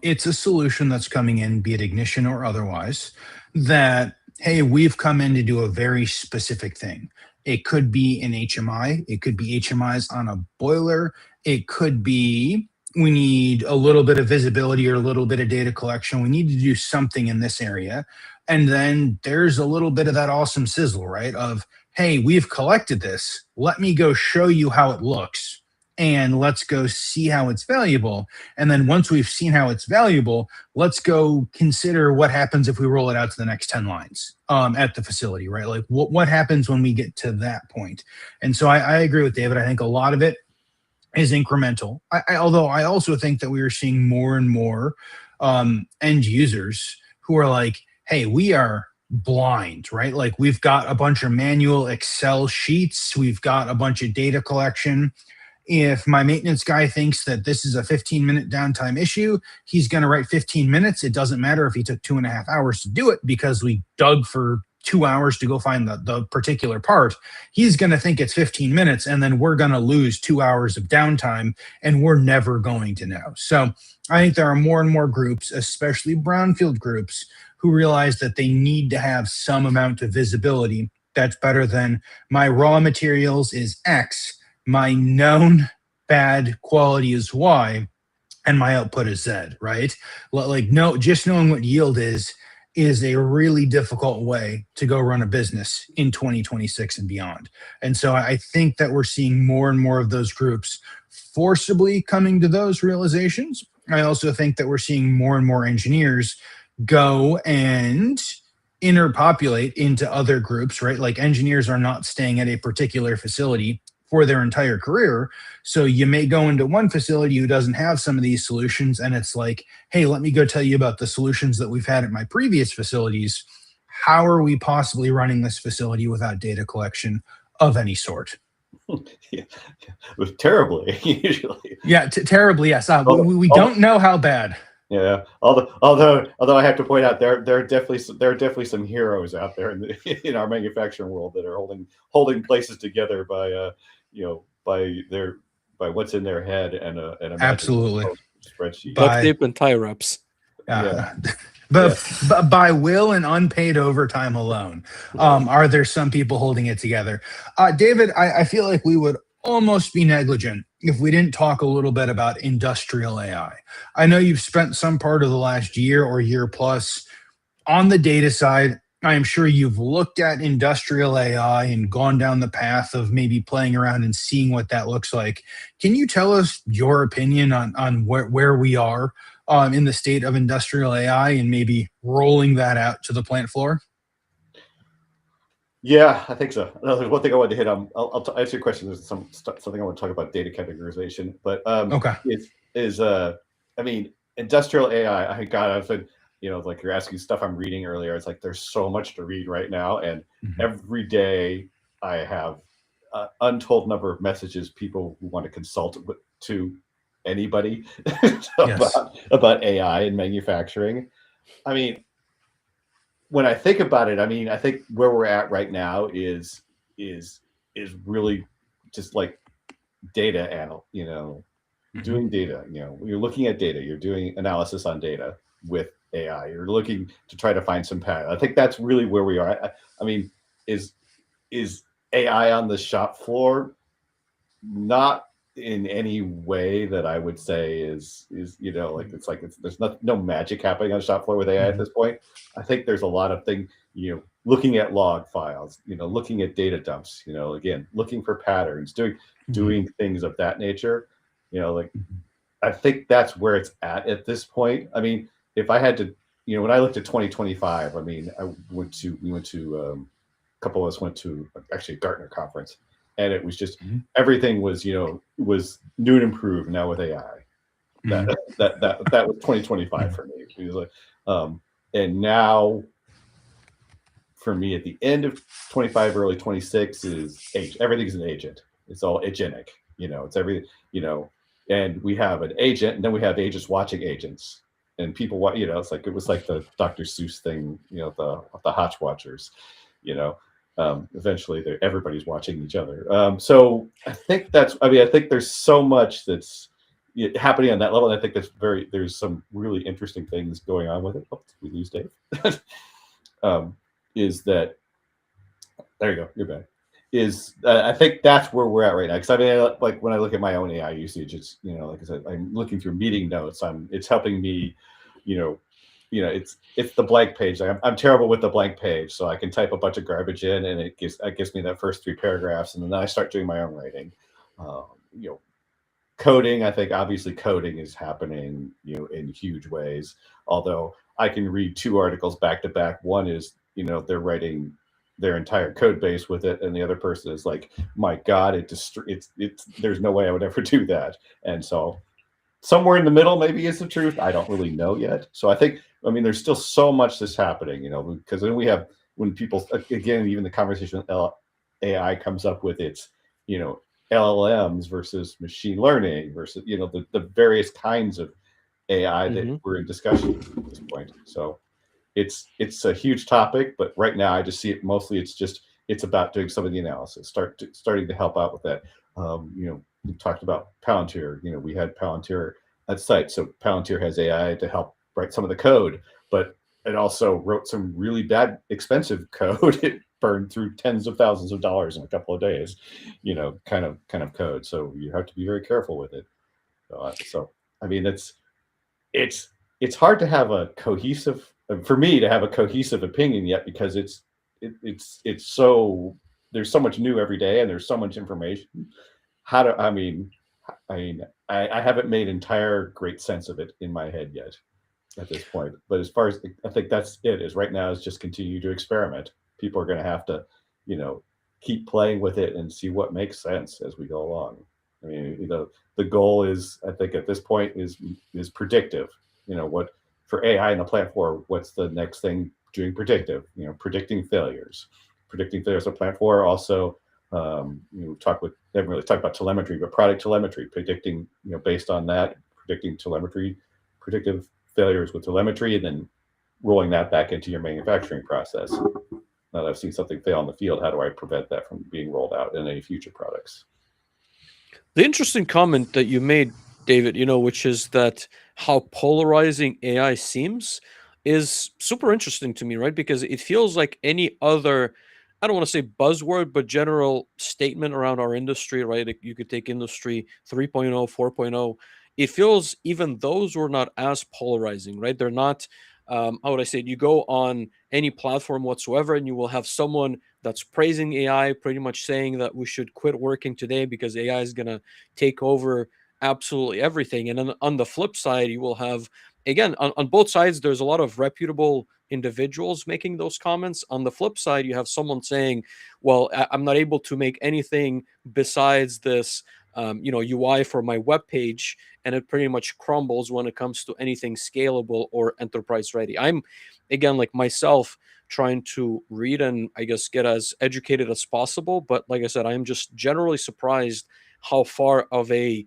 it's a solution that's coming in, be it ignition or otherwise, that, hey, we've come in to do a very specific thing. It could be an HMI. It could be HMIs on a boiler. It could be we need a little bit of visibility or a little bit of data collection. We need to do something in this area. And then there's a little bit of that awesome sizzle, right? Of, hey, we've collected this. Let me go show you how it looks. And let's go see how it's valuable. And then once we've seen how it's valuable, let's go consider what happens if we roll it out to the next 10 lines at the facility, right? Like what happens when we get to that point? And so I agree with David. I think a lot of it is incremental. Although I also think that we are seeing more and more end users who are like, hey, we are blind, right? Like we've got a bunch of manual Excel sheets. We've got a bunch of data collection. If my maintenance guy thinks that this is a 15-minute downtime issue, he's going to write 15 minutes. It doesn't matter if he took 2.5 hours to do it because we dug for 2 hours to go find the particular part. He's going to think it's 15 minutes, and then we're going to lose 2 hours of downtime, and we're never going to know. So I think there are more and more groups, especially brownfield groups, who realize that they need to have some amount of visibility that's better than my raw materials is X, my known bad quality is Y, and my output is Z, right? Like, no, just knowing what yield is a really difficult way to go run a business in 2026 and beyond. And so I think that we're seeing more and more of those groups forcibly coming to those realizations. I also think that we're seeing more and more engineers go and interpopulate into other groups, right? Like engineers are not staying at a particular facility for their entire career. So you may go into one facility who doesn't have some of these solutions, and it's like, hey, let me go tell you about the solutions that we've had at my previous facilities. How are we possibly running this facility without data collection of any sort? Yeah. Terribly, usually. Yeah, terribly, yes. We don't know how bad. Yeah, although I have to point out there are definitely some heroes out there in our manufacturing world that are holding places together by by what's in their head and a absolutely spreadsheet, duct tape and tie wraps. Yeah. But by will and unpaid overtime alone, are there some people holding it together? David, I feel like we would almost be negligent if we didn't talk a little bit about industrial AI. I know you've spent some part of the last year or year plus on the data side. I am sure you've looked at industrial AI and gone down the path of maybe playing around and seeing what that looks like. Can you tell us your opinion on where we are in the state of industrial AI and maybe rolling that out to the plant floor? Yeah, I think so. There's one thing I wanted to hit on. I'll answer your question. There's something I want to talk about data categorization, but okay, I mean, industrial AI. I've been, like you're asking stuff I'm reading earlier. It's like there's so much to read right now, and every day I have an untold number of messages, people who want to consult to anybody about AI in manufacturing. I mean, when I think about it, I think where we're at right now is really just like data doing data. You're looking at data, you're doing analysis on data with AI. You're looking to try to find some pattern. I think that's really where we are. I mean, is AI on the shop floor? Not in any way that I would say is like there's no magic happening on the shop floor with AI at Mhm. this point. I think there's a lot of things, looking at log files, looking at data dumps, again, looking for patterns, Mhm. doing things of that nature. Like Mhm. I think that's where it's at this point. I mean, if I had to, when I looked at 2025, I mean, we went to a couple of us went to actually a Gartner conference, and it was just Mhm. everything was was new and improved now with AI. That Mhm. that was 2025 Mhm. for me. It was like, and now for me at the end of 25, early 26 is age. Everything's an agent. It's all agenic. It's everything. And we have an agent, and then we have agents watching agents, and people. It's like it was like the Dr. Seuss thing. The Hotch Watchers. You know, eventually everybody's watching each other. So I think that's. I mean, I think there's so much that's happening on that level. And I think there's some really interesting things going on with it. Oh, did we lose Dave? um, is that there you go, you're back. Is I think that's where we're at right now. Because I mean, like when I look at my own AI usage, it's like I said, I'm looking through meeting notes. It's helping me, you know, it's the blank page. I'm terrible with the blank page, so I can type a bunch of garbage in, and it gives me that first three paragraphs, and then I start doing my own writing. Um, you know, Coding, I think obviously coding is happening, in huge ways. Although I can read two articles back to back. One is, they're writing their entire code base with it, and the other person is like, my God, it's there's no way I would ever do that. And so somewhere in the middle maybe is the truth. I don't really know yet. So I mean, there's still so much that's happening, because then we have when people again, even the conversation with AI comes up with its, you know, LLMs versus machine learning versus the various kinds of AI that Hmm. we're in discussion at this point. So it's a huge topic, but right now I just see it mostly. It's about doing some of the analysis, starting to help out with that. We talked about Palantir. We had Palantir at site, so Palantir has AI to help write some of the code, but it also wrote some really bad, expensive code. It burned through tens of thousands of dollars in a couple of days, kind of code. So you have to be very careful with it. So I mean, it's it's hard to have a cohesive for me to have a cohesive opinion yet because it's so there's so much new every day and there's so much information. How do I haven't made entire great sense of it in my head yet at this point. But as far as I think that's it is right now is just continue to experiment. People are going to have to, you know, keep playing with it and see what makes sense as we go along. I mean, the goal is, I think at this point is predictive. What for AI in the plant floor, what's the next thing doing predictive? Predicting failures of plant floor. Also, haven't really talked about telemetry, but product telemetry, predicting, based on that, predicting telemetry, predictive failures with telemetry, and then rolling that back into your manufacturing process. Now that I've seen something fail in the field, how do I prevent that from being rolled out in any future products? The interesting comment that you made, David, which is that how polarizing AI seems is super interesting to me, right? Because it feels like any other, I don't want to say buzzword, but general statement around our industry, right? Like you could take industry 3.0, 4.0. It feels even those were not as polarizing, right? They're not, how would I say it? You go on any platform whatsoever and you will have someone that's praising AI, pretty much saying that we should quit working today because AI is going to take over absolutely everything. And then on the flip side, you will have, again, on both sides, there's a lot of reputable individuals making those comments. On the flip side, you have someone saying, well, I'm not able to make anything besides this. UI for my web page, and it pretty much crumbles when it comes to anything scalable or enterprise ready. I'm, again, like myself, trying to read and I guess get as educated as possible. But like I said, I'm just generally surprised how far of a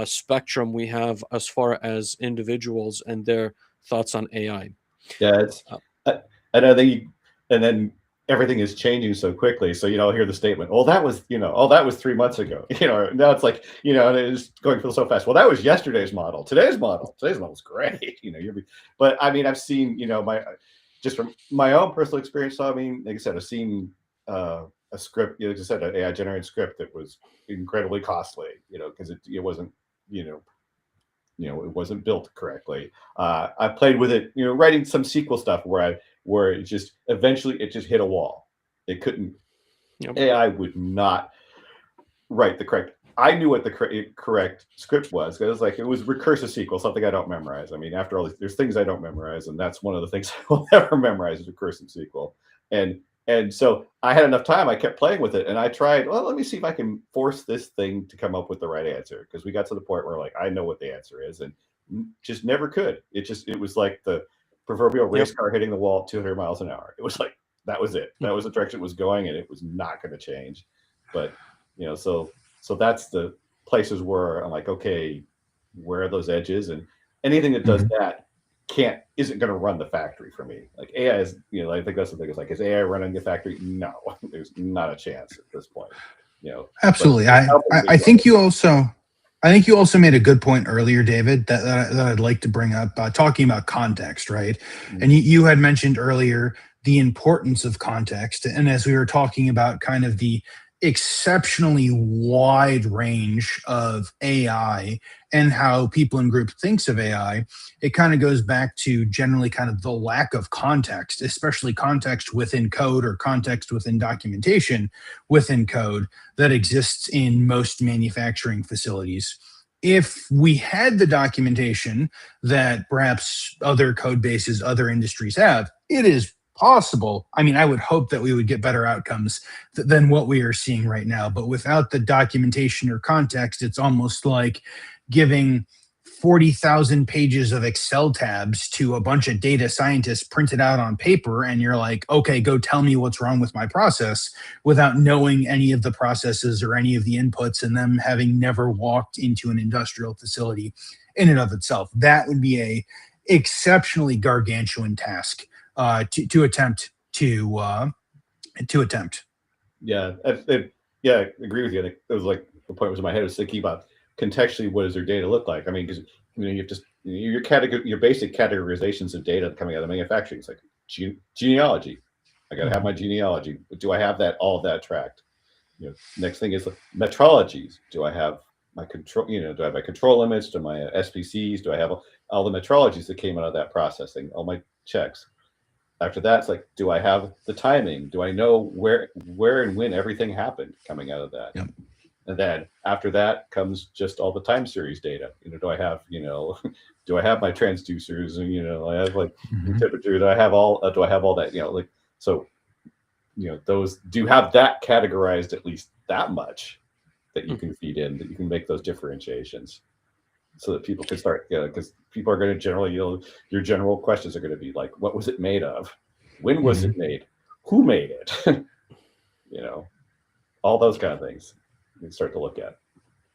spectrum we have as far as individuals and their thoughts on AI. Yeah, it's Uh, I, and I think, and then everything is changing so quickly. So I'll hear the statement, "Oh, that was oh that was 3 months ago." Now it's like and it's going so fast. Well, that was yesterday's model. Today's model is great. But I mean, I've seen my just from my own personal experience. So I mean, like I said, I've seen a script, like I said, an AI generated script that was incredibly costly, because it wasn't, it wasn't built correctly. I played with it, writing some SQL stuff where it just eventually it just hit a wall. It couldn't. Yep. AI would not write the correct. I knew what the correct script was. It was recursive SQL, something I don't memorize. I mean, after all, there's things I don't memorize, and that's one of the things I will never memorize is recursive SQL. And so I had enough time. I kept playing with it, and I tried. Well, let me see if I can force this thing to come up with the right answer, because we got to the point where I know what the answer is, and just never could. It was like the proverbial race car hitting the wall at 200 miles an hour. It was like that was it. That was the direction it was going, and it was not going to change. But so that's the places where I'm like, okay, where are those edges? And anything that does that isn't going to run the factory for me. Like AI is, I think that's the thing. It's like, is AI running the factory? No, there's not a chance at this point. Absolutely. I think you also made a good point earlier, David, that I'd like to bring up, talking about context, right? And you had mentioned earlier the importance of context. And as we were talking about kind of the exceptionally wide range of AI and how people in group thinks of AI, it kind of goes back to generally kind of the lack of context, especially context within code or context within documentation within code that exists in most manufacturing facilities. If we had the documentation that perhaps other code bases, other industries have, it is possible. I mean, I would hope that we would get better outcomes than what we are seeing right now. But without the documentation or context, it's almost like giving 40,000 pages of Excel tabs to a bunch of data scientists printed out on paper. And you're like, okay, go tell me what's wrong with my process, without knowing any of the processes or any of the inputs, and them having never walked into an industrial facility in and of itself. That would be a exceptionally gargantuan task to attempt. Yeah, I agree with you. It was like the point was in my head. I was thinking about contextually, what does their data look like? I mean, because you have just your basic categorizations of data coming out of manufacturing. It's like genealogy. I got to have my genealogy. Do I have all of that tracked? Next thing is metrologies. Do I have my control? Do I have my control limits? Do my SPCs? Do I have all the metrologies that came out of that processing? All my checks. After that, it's like, do I have the timing? Do I know where and when everything happened coming out of that? Yep. And then after that comes just all the time series data. Do I have, do I have my transducers, and I have like the temperature? Do I have all that? So, those do have that categorized at least that much that you can feed in, that you can make those differentiations, so that people can start, because people are going to generally, your general questions are going to be like, what was it made of? When was it made? Who made it? All those kind of things you can start to look at.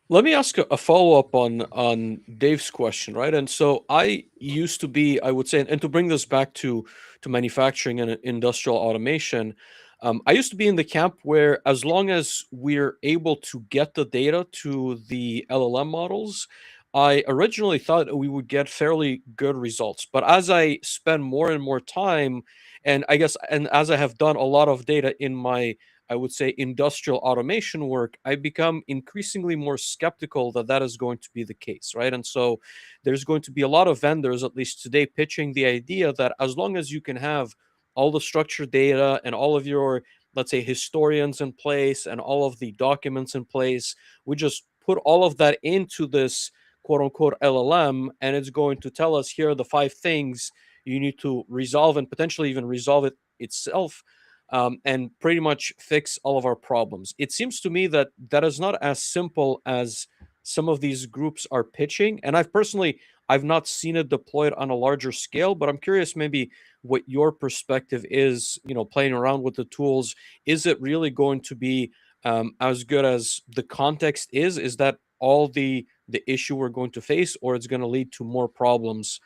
Let me ask a follow-up on Dave's question, right? And so I used to be, I would say, and to bring this back to manufacturing and industrial automation, I used to be in the camp where, as long as we're able to get the data to the LLM models, I originally thought we would get fairly good results. But as I spend more and more time, and I guess, and as I have done a lot of data in my, I would say, industrial automation work, I become increasingly more skeptical that that is going to be the case, right? And so there's going to be a lot of vendors, at least today, pitching the idea that as long as you can have all the structured data and all of your, let's say, historians in place and all of the documents in place, we just put all of that into this quote unquote LLM, and it's going to tell us, here are the 5 things you need to resolve, and potentially even resolve it itself, and pretty much fix all of our problems. It seems to me that that is not as simple as some of these groups are pitching. And I've not seen it deployed on a larger scale, but I'm curious maybe what your perspective is, playing around with the tools. Is it really going to be as good as the context is? Is that all the issue we're going to face, or it's going to lead to more problems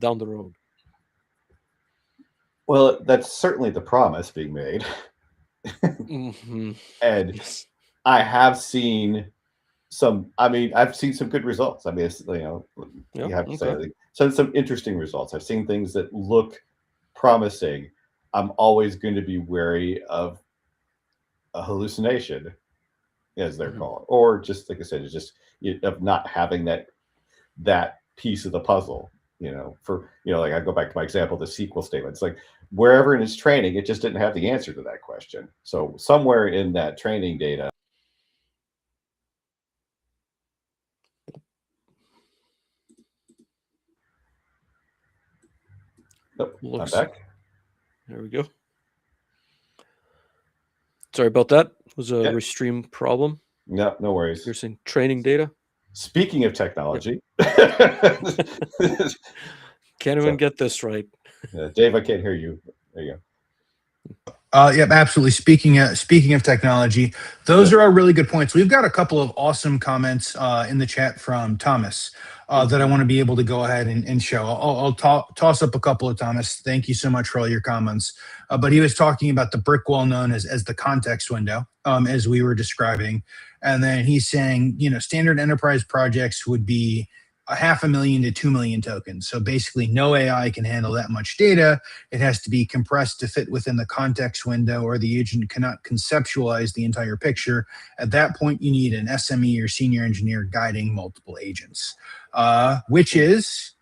down the road? Well, that's certainly the promise being made. And Yes. I have seen I've seen some good results. I mean, Yeah. you have to Okay. say, some interesting results. I've seen things that look promising. I'm always going to be wary of a hallucination, as they're called, or just like I said, it's just of not having that piece of the puzzle. Like I go back to my example, the SQL statement. It's like wherever in its training, it just didn't have the answer to that question. So somewhere in that training data. Oh, I'm back. There we go. Sorry about that. It was a restream problem. No, no worries. You're saying training data? Speaking of technology. Can't even get this right. Dave, I can't hear you. There you go. Yep, absolutely. Speaking of technology, those are all really good points. We've got a couple of awesome comments in the chat from Thomas that I want to be able to go ahead and show. I'll toss up a couple of Thomas. Thank you so much for all your comments. But he was talking about the brick wall known as the context window, as we were describing. And then he's saying, standard enterprise projects would be 500,000 to 2 million tokens. So basically no AI can handle that much data. It has to be compressed to fit within the context window, or the agent cannot conceptualize the entire picture. At that point, you need an SME or senior engineer guiding multiple agents, which is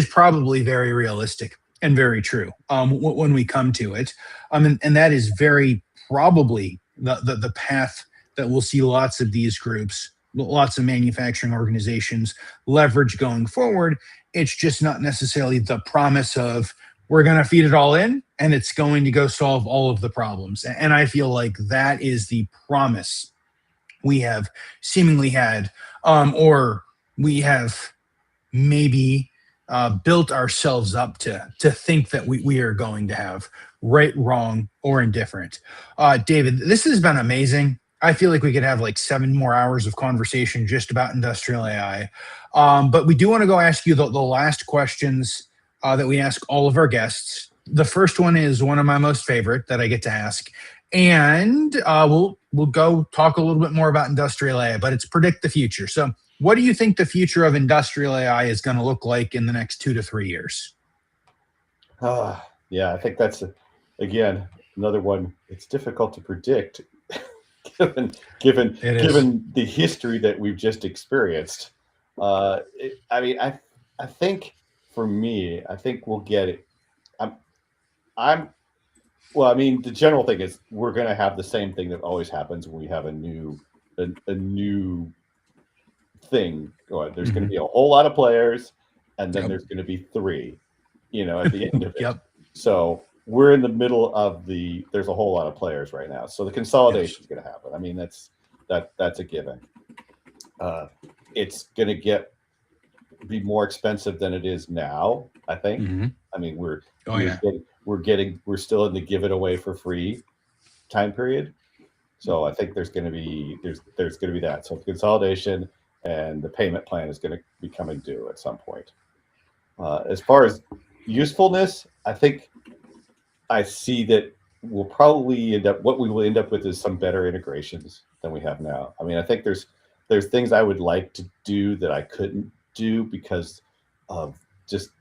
probably very realistic and very true when we come to it. And that is very probably the path that we'll see lots of these groups, lots of manufacturing organizations leverage going forward. It's just not necessarily the promise of we're going to feed it all in and it's going to go solve all of the problems. And I feel like that is the promise we have seemingly had, or we have maybe built ourselves up to think that we are going to have, right, wrong, or indifferent. David, this has been amazing. I feel like we could have like 7 more hours of conversation just about industrial AI. But we do want to go ask you the last questions that we ask all of our guests. The first one is one of my most favorite that I get to ask. And we'll go talk a little bit more about industrial AI, but it's predict the future. So what do you think the future of industrial AI is going to look like in the next 2 to 3 years? Yeah, I think that's, again, another one. It's difficult to predict. given the history that we've just experienced. I think for me, I think we'll get it. The general thing is we're going to have the same thing that always happens when we have a new thing going. There's going to be a whole lot of players, and then there's going to be 3, at the end of it. So we're in the middle of there's a whole lot of players right now. So the consolidation is going to happen. I mean, that's a given. It's going to be more expensive than it is now, I think. I mean, we're still in the give it away for free time period. So I think there's going to be that. So consolidation and the payment plan is going to be coming due at some point. As far as usefulness, I think I see that we will end up with is some better integrations than we have now. I mean, I think there's things I would like to do that I couldn't do because of just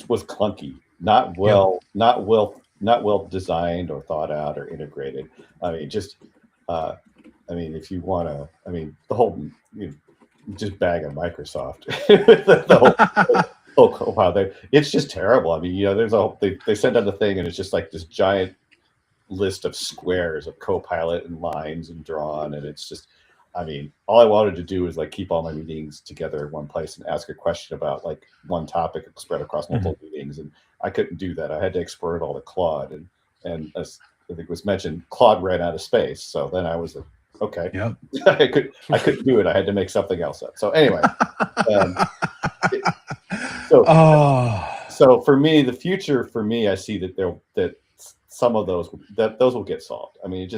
was clunky, not well designed or thought out or integrated. I mean, if you want to, the whole just bag of Microsoft, it's just terrible. I mean, there's they send out the thing and it's just like this giant list of squares of Copilot and lines and drawn, and it's just, all I wanted to do is like keep all my meetings together in one place and ask a question about like one topic spread across multiple meetings, and I couldn't do that. I had to export it all to Claude, and as I think it was mentioned, Claude ran out of space. So then I was like, okay, I couldn't do it. I had to make something else up. So anyway, so for me, the future for me, I see that some of those will get solved. I mean,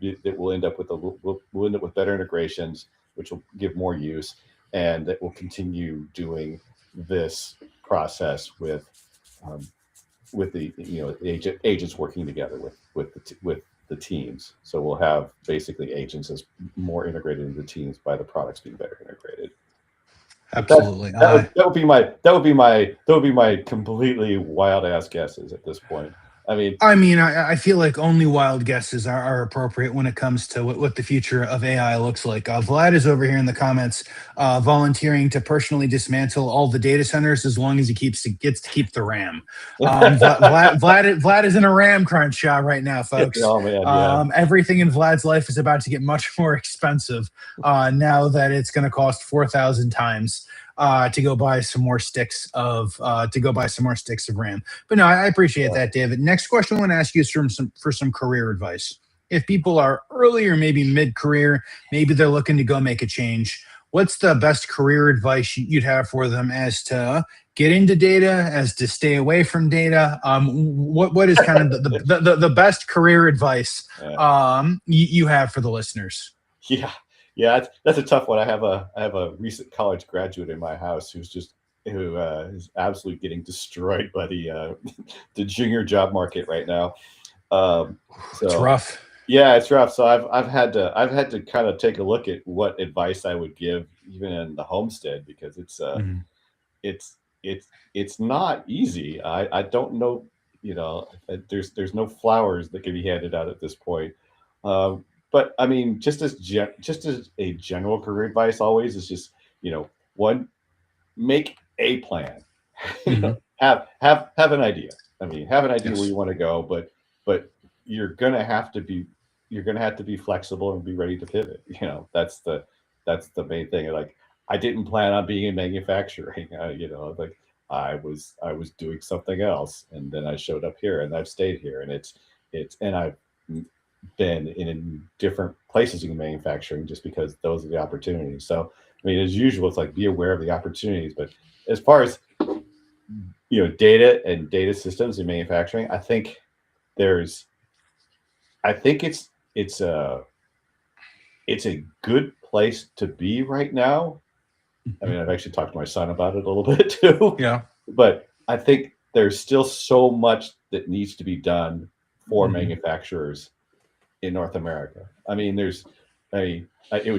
it will end up with we'll end up with better integrations, which will give more use, and that will continue doing this process with the agents working together with the teams. So we'll have basically agents as more integrated into the teams by the products being better integrated. Absolutely. That would be my completely wild ass guesses at this point. I mean, I feel like only wild guesses are appropriate when it comes to what the future of AI looks like. Vlad is over here in the comments, volunteering to personally dismantle all the data centers as long as gets to keep the RAM. Vlad is in a RAM crunch right now, folks. oh man, yeah, Everything in Vlad's life is about to get much more expensive now that it's going to cost 4,000 times to go buy some more sticks of RAM. But no, I appreciate yeah. that, David. Next question I want to ask you is for some career advice. If people are early or maybe mid-career, maybe they're looking to go make a change, what's the best career advice you'd have for them as to get into data, as to stay away from data? What is kind of the best career advice Yeah. you have for the listeners? Yeah, yeah, that's a tough one. I have a recent college graduate in my house who is absolutely getting destroyed by the the junior job market right now. It's So rough. yeah, it's rough. So I've had to kind of take a look at what advice I would give even in the homestead, because Mhm. it's it's not easy. I don't know, there's no flowers that can be handed out at this point. But I mean, just as a general career advice, always is just, one, make a plan. Mhm. Have an idea. I mean, have an idea where Yes. you want to go, but you're gonna have to be you're gonna have to be flexible and be ready to pivot. That's the main thing. Like, I didn't plan on being in manufacturing. Like, I was doing something else, and then I showed up here, and I've stayed here, and I've been in different places in manufacturing just because those are the opportunities. So, I mean, as usual, it's like, be aware of the opportunities. But as far as, data and data systems in manufacturing, there's I think it's a good place to be right now. I Mhm. mean, I've actually talked to my son about it a little bit too, Yeah. but I think there's still so much that needs to be done for Mhm. manufacturers in North America. I mean, it was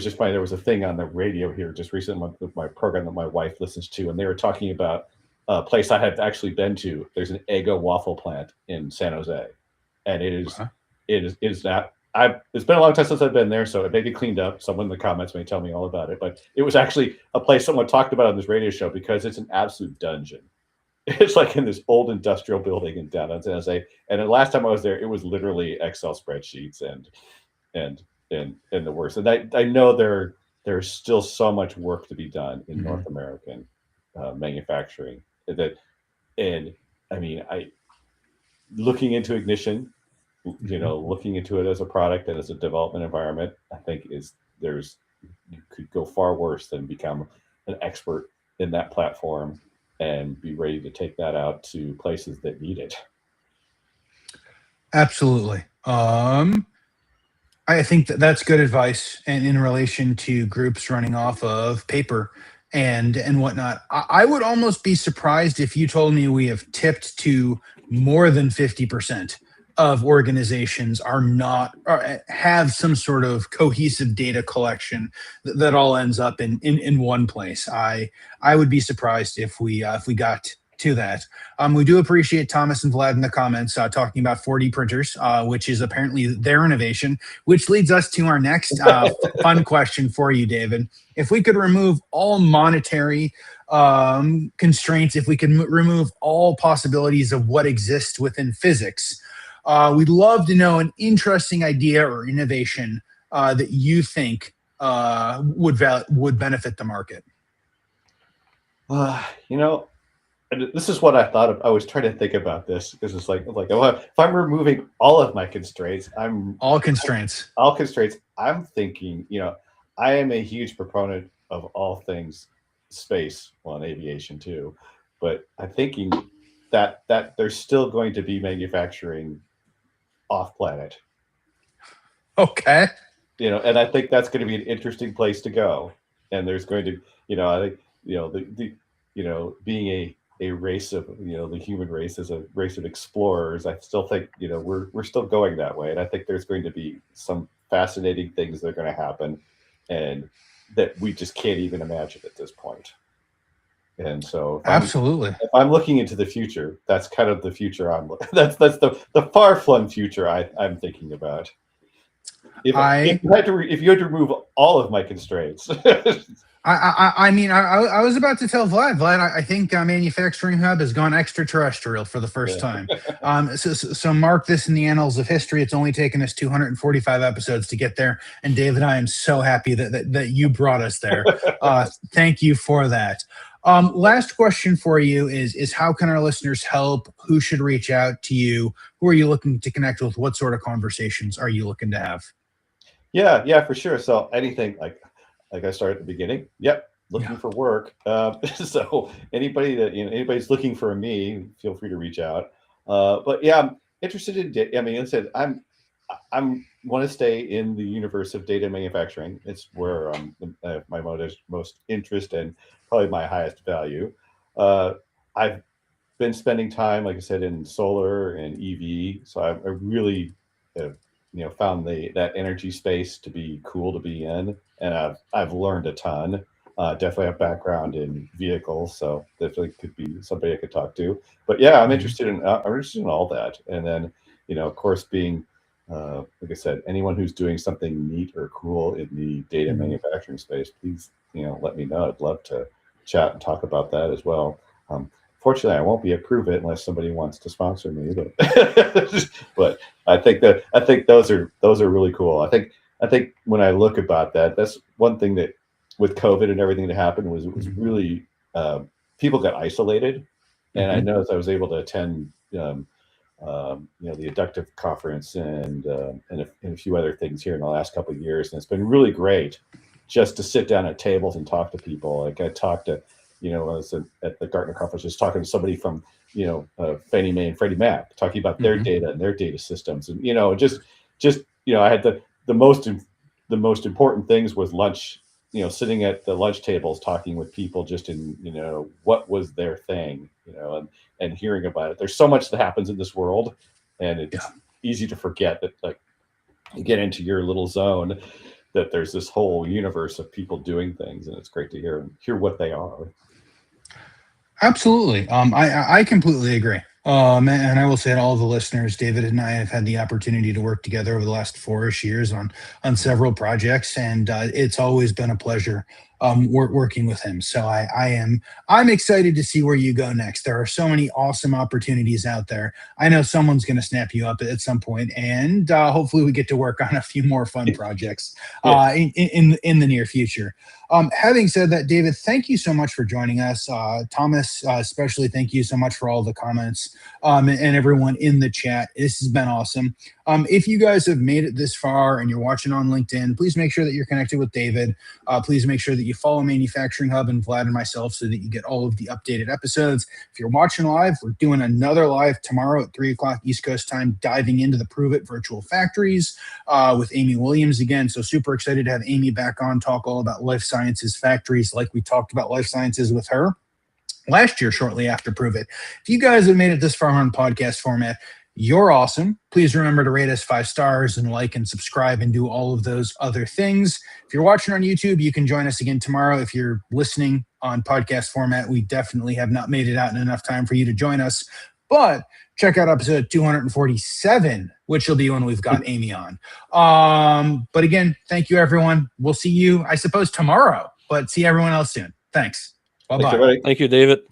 just funny. There was a thing on the radio here just recently with my program that my wife listens to, and they were talking about a place I had actually been to. There's an Eggo waffle plant in San Jose, and Okay. it is not. It's been a long time since I've been there, so it may be cleaned up. Someone in the comments may tell me all about it, but it was actually a place someone talked about on this radio show because it's an absolute dungeon. It's like in this old industrial building in downtown San Jose. And the last time I was there, it was literally Excel spreadsheets and and the worst. And I know there's still so much work to be done in Mhm. North American manufacturing. That and I mean, I looking into Ignition, Mhm. looking into it as a product and as a development environment, I think is there's you could go far worse than become an expert in that platform and be ready to take that out to places that need it. Absolutely. I think that's good advice, and in relation to groups running off of paper and whatnot, I would almost be surprised if you told me we have tipped to more than 50% of organizations are not have some sort of cohesive data collection that all ends up in one place. I would be surprised if we got to that. We do appreciate Thomas and Vlad in the comments talking about 4D printers, which is apparently their innovation, which leads us to our next fun question for you, David. If we could remove all monetary constraints, if we could remove all possibilities of what exists within physics, we'd love to know an interesting idea or innovation that you think would benefit the market. Uh, you know, and this is what I thought of. I was trying to think about this because it's like, well, if I'm removing all of my constraints, All constraints. all constraints. I'm thinking, I am a huge proponent of all things space, well, and aviation too. But I'm thinking that there's still going to be manufacturing off planet, Okay. and I think that's going to be an interesting place to go. And there's going to, I think, being a race of, the human race is a race of explorers. I still think, we're still going that way, and I think there's going to be some fascinating things that are going to happen, and that we just can't even imagine at this point. And so Absolutely. if I'm looking into the future, that's kind of the future that's the far flung future I'm thinking about. I If you had to remove all of my constraints. I mean, I was about to tell Vlad, I think Manufacturing Hub has gone extraterrestrial for the first Yeah. time. So mark this in the annals of history. It's only taken us 245 episodes to get there. And David, I am so happy that you brought us there. Thank you for that. Last question for you is how can our listeners help? Who should reach out to you? Who are you looking to connect with? What sort of conversations are you looking to have? Yeah, for sure. So anything like I started at the beginning. Yep, Yeah. looking for work. So anybody that anybody's looking for me, feel free to reach out. But yeah, I'm interested in. I mean, like I said, I'm want to stay in the universe of data manufacturing. It's where my most interest and probably my highest value. I've been spending time, like I said, in solar and EV. So I really have, found that energy space to be cool to be in, and I've learned a ton. Definitely have background in vehicles, so definitely could be somebody I could talk to. But yeah, I'm Mhm. interested in all that, and then of course, being like I said, anyone who's doing something neat or cool in the data Mhm. manufacturing space, please let me know. I'd love to chat and talk about that as well. Fortunately, I won't be at Prove It unless somebody wants to sponsor me. But but I think those are really cool. I think when I look about that, that's one thing that with COVID and everything that happened was Mhm. really people got isolated, and I Mhm. noticed I was able to attend the Adductive conference and a few other things here in the last couple of years, and it's been really great just to sit down at tables and talk to people. Like I talked to, I was at the Gartner conference, just talking to somebody from, Fannie Mae and Freddie Mac, talking about their Mhm. data and their data systems, and just I had the most important things was lunch. Sitting at the lunch tables, talking with people, just in what was their thing, and hearing about it. There's so much that happens in this world, and Yeah. it's easy to forget that, like, you get into your little zone, that there's this whole universe of people doing things, and it's great to hear what they are. Absolutely. I completely agree. And I will say to all the listeners, David and I have had the opportunity to work together over the last 4-ish years on several projects, and it's always been a pleasure working with him. So I'm excited to see where you go next. There are so many awesome opportunities out there. I know someone's going to snap you up at some point, and hopefully we get to work on a few more fun projects Yeah, in the near future. Having said that, David, thank you so much for joining us. Thomas, especially, thank you so much for all the comments and everyone in the chat. This has been awesome. If you guys have made it this far and you're watching on LinkedIn, please make sure that you're connected with David. Please make sure that you follow Manufacturing Hub and Vlad and myself so that you get all of the updated episodes. If you're watching live, we're doing another live tomorrow at 3 o'clock East Coast time, diving into the Prove It virtual factories with Amy Williams again. So super excited to have Amy back on, talk all about life sciences factories like we talked about life sciences with her last year shortly after Prove It. If you guys have made it this far on podcast format, you're awesome. Please remember to rate us 5 stars and like and subscribe and do all of those other things. If you're watching on YouTube, you can join us again tomorrow. If you're listening on podcast format, we definitely have not made it out in enough time for you to join us. But check out episode 247, which will be when we've got Amy on. But again, thank you, everyone. We'll see you, I suppose, tomorrow, but see everyone else soon. Thanks. thanks Bye-bye. everybody. Thank you, David.